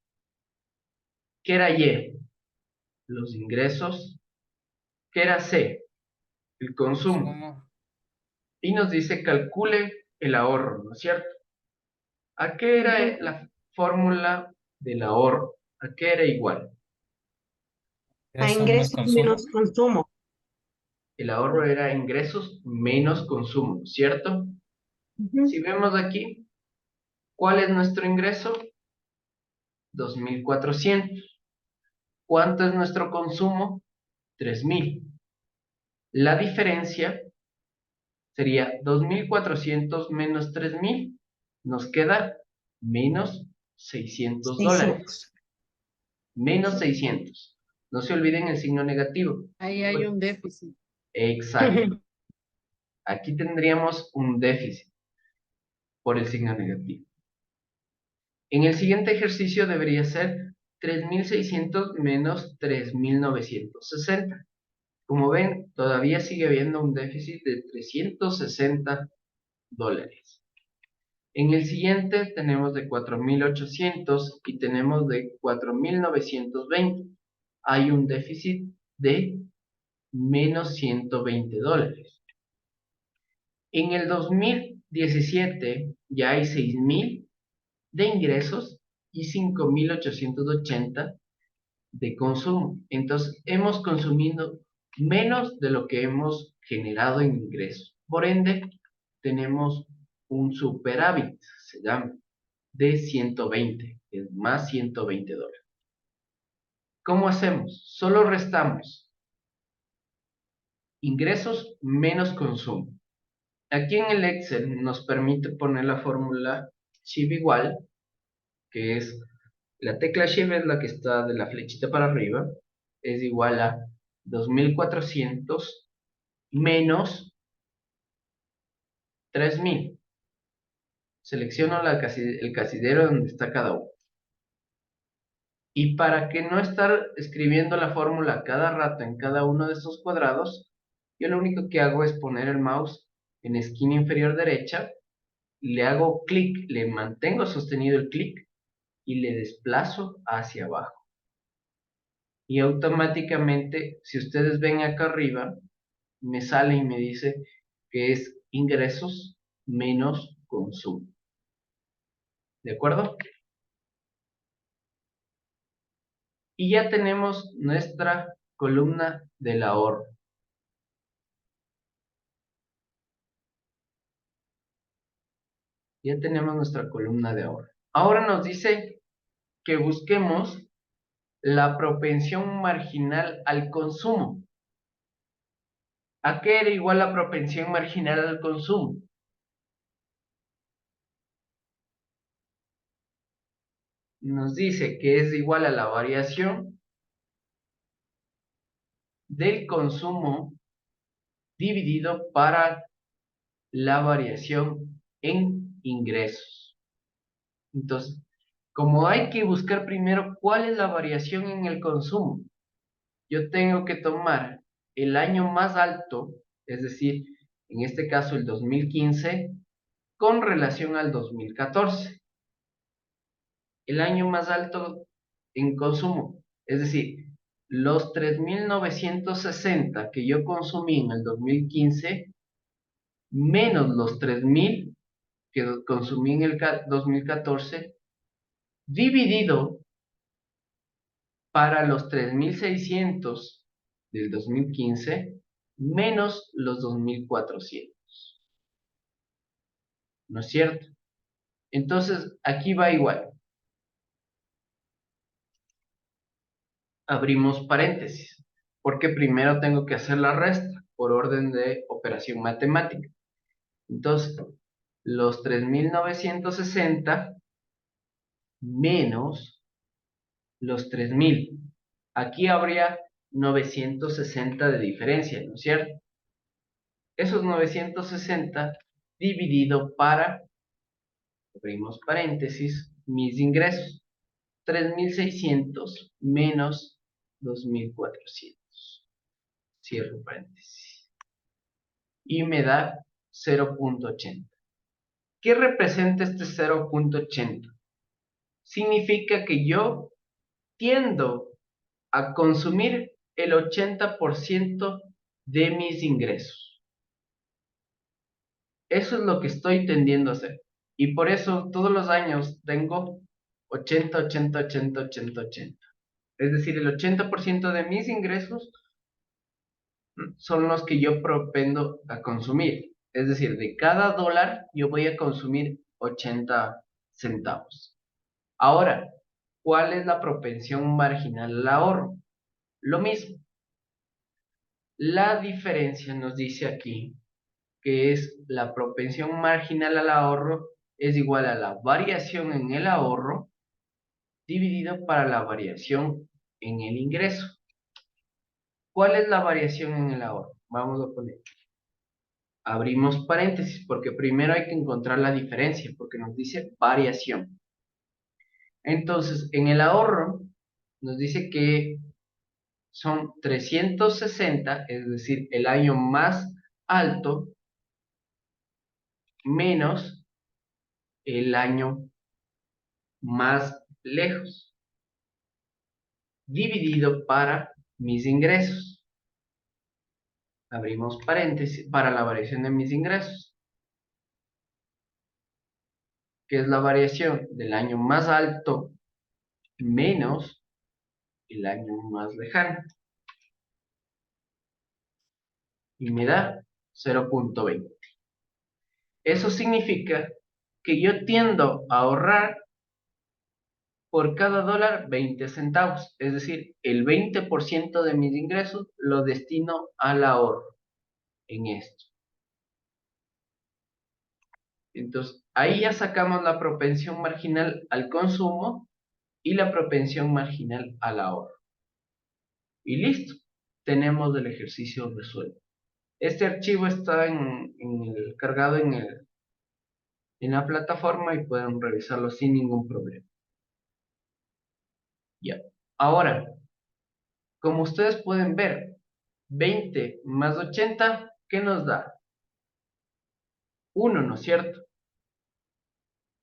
Speaker 2: que era Y, los ingresos, que era C, el consumo,
Speaker 3: Consumo.
Speaker 2: y nos dice calcule el ahorro, ¿no es cierto? ¿A qué era
Speaker 4: Ujú.
Speaker 2: la fórmula del ahorro? ¿A qué era igual?
Speaker 4: A
Speaker 3: Ingreso menos
Speaker 4: ingresos menos
Speaker 3: consumo.
Speaker 4: consumo.
Speaker 2: El ahorro era ingresos menos consumo, ¿cierto?
Speaker 4: Ujú.
Speaker 2: Si vemos aquí, ¿cuál es nuestro ingreso? 2.400. ¿Cuánto es nuestro consumo? 3.000. La diferencia sería 2.400 menos 3.000. Nos queda menos $600.
Speaker 4: 600.
Speaker 2: Menos 600. No se olviden el signo negativo.
Speaker 1: Ahí hay un déficit.
Speaker 2: Exacto. Aquí tendríamos un déficit por el signo negativo. En el siguiente ejercicio debería ser 3.600 menos 3.960. Como ven, todavía sigue habiendo un déficit de $360. En el siguiente tenemos de 4.800 y tenemos de 4.920. Hay un déficit de menos $120. En el 2017 ya hay 6.000 de ingresos y 5.880 de consumo. Entonces, hemos consumido menos de lo que hemos generado en ingresos. Por ende, tenemos un superávit, se llama, de 120, es más $120. ¿Cómo hacemos? Solo restamos ingresos menos consumo. Aquí en el Excel nos permite poner la fórmula Shift igual, que es la tecla Shift es la que está de la flechita para arriba, es igual a 2.400 menos 3.000. Selecciono el casidero donde está cada uno. Y para que no estar escribiendo la fórmula cada rato en cada uno de estos cuadrados, yo lo único que hago es poner el mouse en esquina inferior derecha, le hago clic, le mantengo sostenido el clic y le desplazo hacia abajo. Y automáticamente, si ustedes ven acá arriba, me sale y me dice que es ingresos menos consumo. ¿De acuerdo? Y ya tenemos nuestra columna del ahorro. Ya tenemos nuestra columna de ahorro. Ahora nos dice que busquemos la propensión marginal al consumo. ¿A qué era igual la propensión marginal al consumo? Nos dice que es igual a la variación del consumo dividido para la variación en ingresos. Entonces, como hay que buscar primero cuál es la variación en el consumo, yo tengo que tomar el año más alto, es decir, en este caso el 2015, con relación al 2014. El año más alto en consumo, es decir, los 3.960 que yo consumí en el 2015, menos los 3.000 que consumí en el 2014, dividido para los 3.600 del 2015 menos los 2.400. ¿No es cierto? Entonces, aquí va igual. Abrimos paréntesis, porque primero tengo que hacer la resta por orden de operación matemática. Entonces, los 3.960 menos los 3.000. Aquí habría 960 de diferencia, ¿no es cierto? Esos 960 dividido para, abrimos paréntesis, mis ingresos. 3.600 menos 2.400. Cierro paréntesis. Y me da 0.80. ¿Qué representa este 0.80? Significa que yo tiendo a consumir el 80% de mis ingresos. Eso es lo que estoy tendiendo a hacer. Y por eso todos los años tengo 80, 80, 80, 80, 80. Es decir, el 80% de mis ingresos son los que yo propendo a consumir. Es decir, de cada dólar yo voy a consumir 80 centavos. Ahora, ¿cuál es la propensión marginal al ahorro? Lo mismo. La diferencia nos dice aquí que es la propensión marginal al ahorro es igual a la variación en el ahorro dividido para la variación en el ingreso. ¿Cuál es la variación en el ahorro? Vamos a poner. Abrimos paréntesis porque primero hay que encontrar la diferencia porque nos dice variación. Entonces, en el ahorro nos dice que son 360, es decir, el año más alto menos el año más lejos, dividido para mis ingresos. Abrimos paréntesis para la variación de mis ingresos, que es la variación del año más alto menos el año más lejano. Y me da 0.20. Eso significa que yo tiendo a ahorrar por cada dólar 20 centavos, es decir, el 20% de mis ingresos lo destino al ahorro en esto. Entonces, ahí ya sacamos la propensión marginal al consumo y la propensión marginal al ahorro. Y listo, tenemos el ejercicio resuelto. Este archivo está cargado en la plataforma y pueden revisarlo sin ningún problema. Ya. Ahora, como ustedes pueden ver, 20 más 80, ¿qué nos da? 1, ¿no es cierto?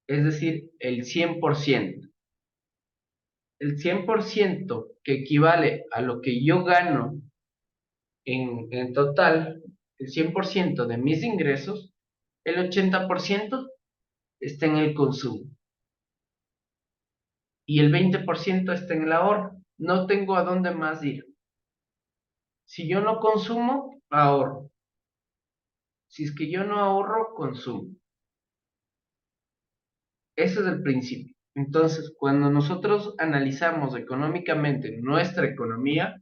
Speaker 2: Es decir, el 100%. El 100% que equivale a lo que yo gano en total, el 100% de mis ingresos, el 80% está en el consumo y el 20% está en el ahorro. No tengo a dónde más ir. Si yo no consumo, ahorro. Si es que yo no ahorro, consumo. Ese es el principio. Entonces, cuando nosotros analizamos económicamente nuestra economía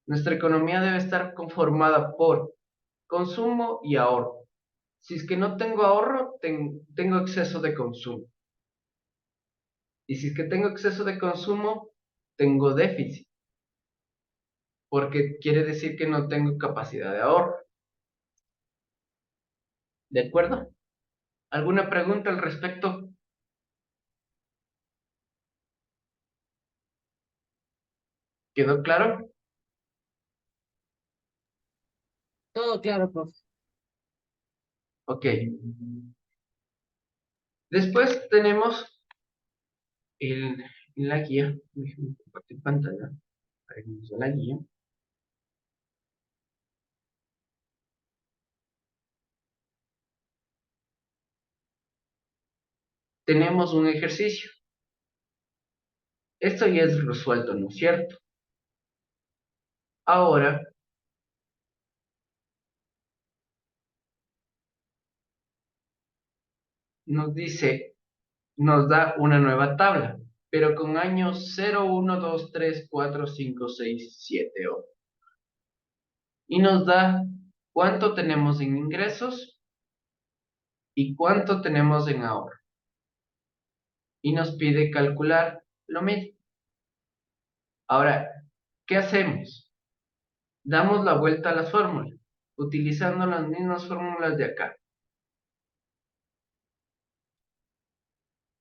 Speaker 2: debe estar conformada por consumo y ahorro. Si es que no tengo ahorro, tengo exceso de consumo. Y si es que tengo exceso de consumo, tengo déficit, porque quiere decir que no tengo capacidad de ahorro. ¿De acuerdo? ¿Alguna pregunta al respecto? ¿Quedó claro?
Speaker 1: Todo claro, profe.
Speaker 2: Ok. Después tenemos la guía. Déjenme compartir pantalla para que nos vea la guía. Tenemos un ejercicio. Esto ya es resuelto, ¿no es cierto? Ahora, nos da una nueva tabla, pero con años 0, 1, 2, 3, 4, 5, 6, 7, 8. Y nos da cuánto tenemos en ingresos y cuánto tenemos en ahorro. Y nos pide calcular lo mismo. Ahora, ¿qué hacemos? Damos la vuelta a las fórmulas, utilizando las mismas fórmulas de acá.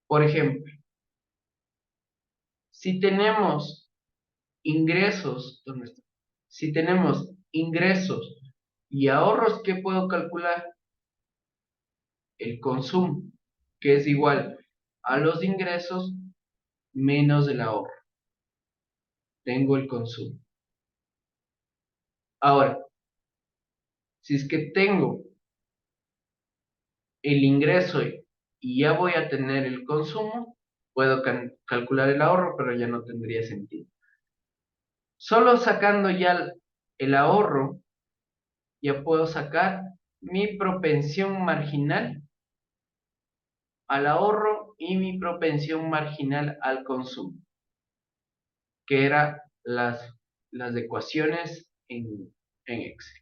Speaker 2: Por ejemplo, si tenemos ingresos, ¿dónde está? Si tenemos ingresos y ahorros, ¿qué puedo calcular? El consumo, que es igual a los ingresos menos el ahorro. Tengo el consumo. Ahora, si es que tengo el ingreso y ya voy a tener el consumo, puedo calcular el ahorro, pero ya no tendría sentido. Solo sacando ya el ahorro, ya puedo sacar mi propensión marginal al ahorro y mi propensión marginal al consumo, que eran las ecuaciones en Excel,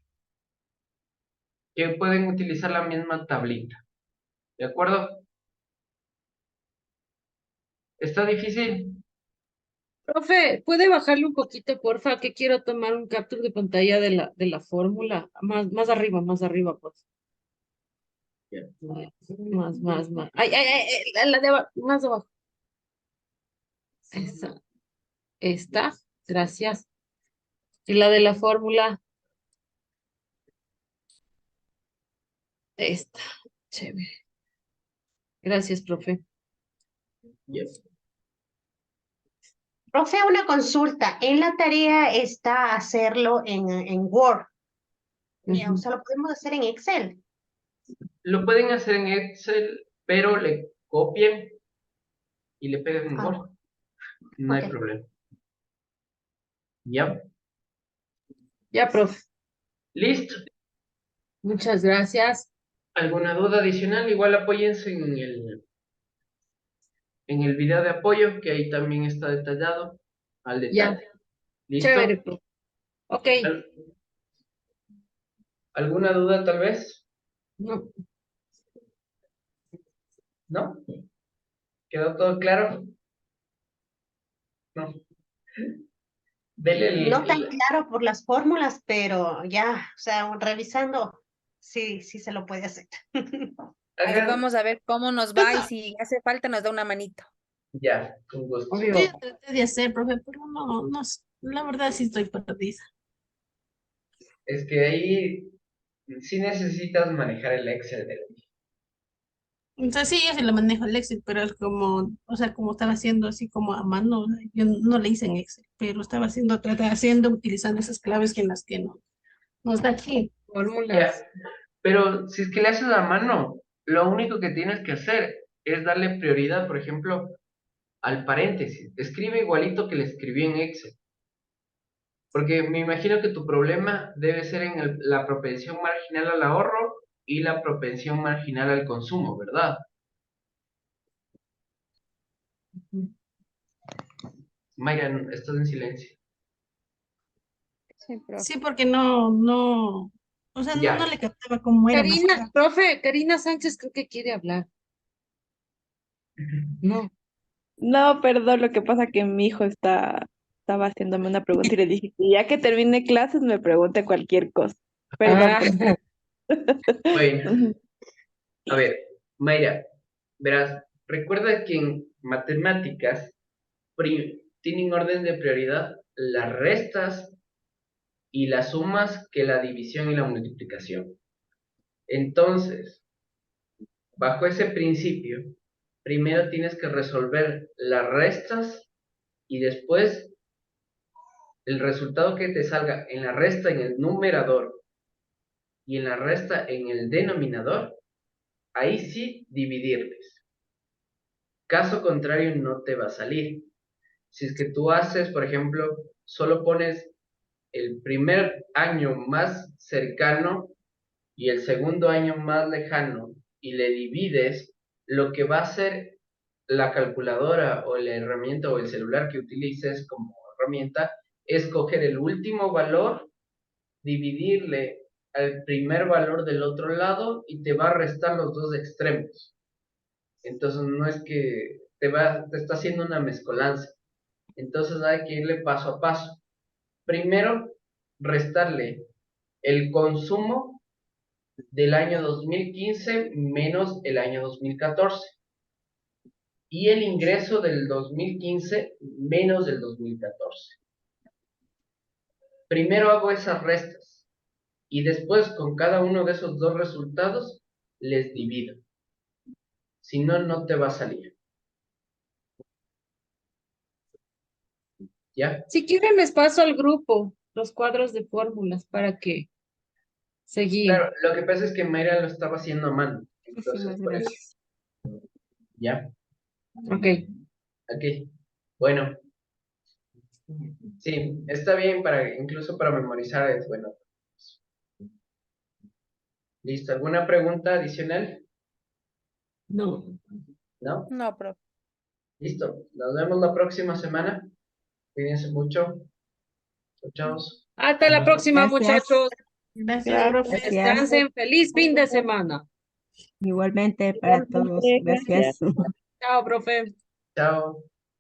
Speaker 2: que pueden utilizar la misma tablita. ¿De acuerdo? ¿Está difícil?
Speaker 1: Profe, ¿puede bajarle un poquito, porfa? Que quiero tomar un capture de pantalla de la fórmula. Más arriba, pues.
Speaker 2: Ya.
Speaker 1: Más. Ay, la de abajo, más abajo. Esa. Esta, gracias. Y la de la fórmula, esta. Chévere. Gracias, profe.
Speaker 2: Ya.
Speaker 6: Profe, una consulta. En la tarea está hacerlo en Word. O sea, lo podemos hacer en Excel.
Speaker 2: Lo pueden hacer en Excel, pero le copian y le pegan en Word. No hay
Speaker 6: Ok.
Speaker 2: problema. ¿Ya?
Speaker 1: Ya, profe.
Speaker 2: Listo.
Speaker 1: Muchas gracias.
Speaker 2: ¿Alguna duda adicional? Igual apóyense en el video de apoyo, que ahí también está detallado al
Speaker 1: Ya,
Speaker 2: detalle. ¿Listo?
Speaker 1: chévere, profe. Ok.
Speaker 2: ¿Al- ¿Alguna duda tal vez?
Speaker 1: No,
Speaker 2: ¿No? ¿Quedó todo claro? No. Dele
Speaker 6: No tan claro por las fórmulas, pero ya, o sea, revisando, sí se lo puede hacer.
Speaker 5: Ahí
Speaker 2: hagan,
Speaker 5: vamos a ver cómo nos va y si hace falta nos da una manito.
Speaker 2: ya, con gusto.
Speaker 4: Sí,
Speaker 1: obvio.
Speaker 4: traté de hacer, profe, pero no, la verdad sí estoy perdida.
Speaker 2: Es que ahí sí necesitas manejar el Excel de
Speaker 4: O sea, sí, yo sí lo manejo el Excel, pero es como, o sea, como estaba haciendo así como a mano, o sea, yo no le hice en Excel, pero estaba haciendo, utilizando esas claves que en las que no nos da aquí.
Speaker 2: Ya,
Speaker 1: Fórmulas.
Speaker 2: pero si es que le haces a mano, lo único que tienes que hacer es darle prioridad, por ejemplo, al paréntesis. Escribe igualito que le escribí en Excel. Porque me imagino que tu problema debe ser en la propensión marginal al ahorro y la propensión marginal al consumo, ¿verdad? Mayra, estás en silencio.
Speaker 5: Sí, profe.
Speaker 4: Sí, porque no, o sea, no
Speaker 2: Ya,
Speaker 4: le captaba cómo era más
Speaker 1: Karina,
Speaker 4: claro.
Speaker 1: profe, Karina Sánchez creo que quiere hablar. No.
Speaker 7: No, perdón, lo que pasa que mi hijo estaba haciéndome una pregunta y le dije que ya que termine clases me pregunte cualquier cosa. Perdón,
Speaker 1: Ah,
Speaker 7: profe.
Speaker 2: bueno,
Speaker 7: Ujú.
Speaker 2: a ver, Mayra, verás, recuerda que en matemáticas tienen orden de prioridad las restas y las sumas que la división y la multiplicación. Entonces, bajo ese principio, primero tienes que resolver las restas y después el resultado que te salga en la resta en el numerador y en la resta en el denominador, ahí sí dividirles. Caso contrario, no te va a salir. Si es que tú haces, por ejemplo, solo pones el primer año más cercano y el segundo año más lejano y le divides, lo que va a hacer la calculadora o la herramienta o el celular que utilices como herramienta es coger el último valor, dividirle al primer valor del otro lado y te va a restar los dos extremos. Entonces no es que te está haciendo una mezcolanza. Entonces hay que irle paso a paso. Primero, restarle el consumo del año 2015 menos el año 2014 y el ingreso del 2015 menos del 2014. Primero hago esas restas y después con cada uno de esos dos resultados les divido. Si no, no te va a salir. ¿Ya?
Speaker 1: Si quieren, les paso al grupo los cuadros de fórmulas para que se guíen.
Speaker 2: Claro, lo que pasa es que Mayra lo estaba haciendo a mano. Entonces,
Speaker 1: Muchísimas
Speaker 2: por eso.
Speaker 1: gracias.
Speaker 2: ¿Ya?
Speaker 1: Ok.
Speaker 2: Ok. Bueno. Sí, está bien incluso para memorizar es bueno. ¿Listo? ¿Alguna pregunta adicional?
Speaker 1: No.
Speaker 2: ¿No?
Speaker 5: No, profe.
Speaker 2: Listo. Nos vemos la próxima semana. Cuídense mucho. Chao, chao.
Speaker 1: Hasta la próxima,
Speaker 8: Gracias.
Speaker 1: muchachos.
Speaker 4: Gracias, profe.
Speaker 8: Gracias.
Speaker 1: Descansen. Feliz fin de semana.
Speaker 8: Igualmente para todos.
Speaker 7: Igualmente, gracias.
Speaker 8: Gracias.
Speaker 1: Chao, profe.
Speaker 2: Chao.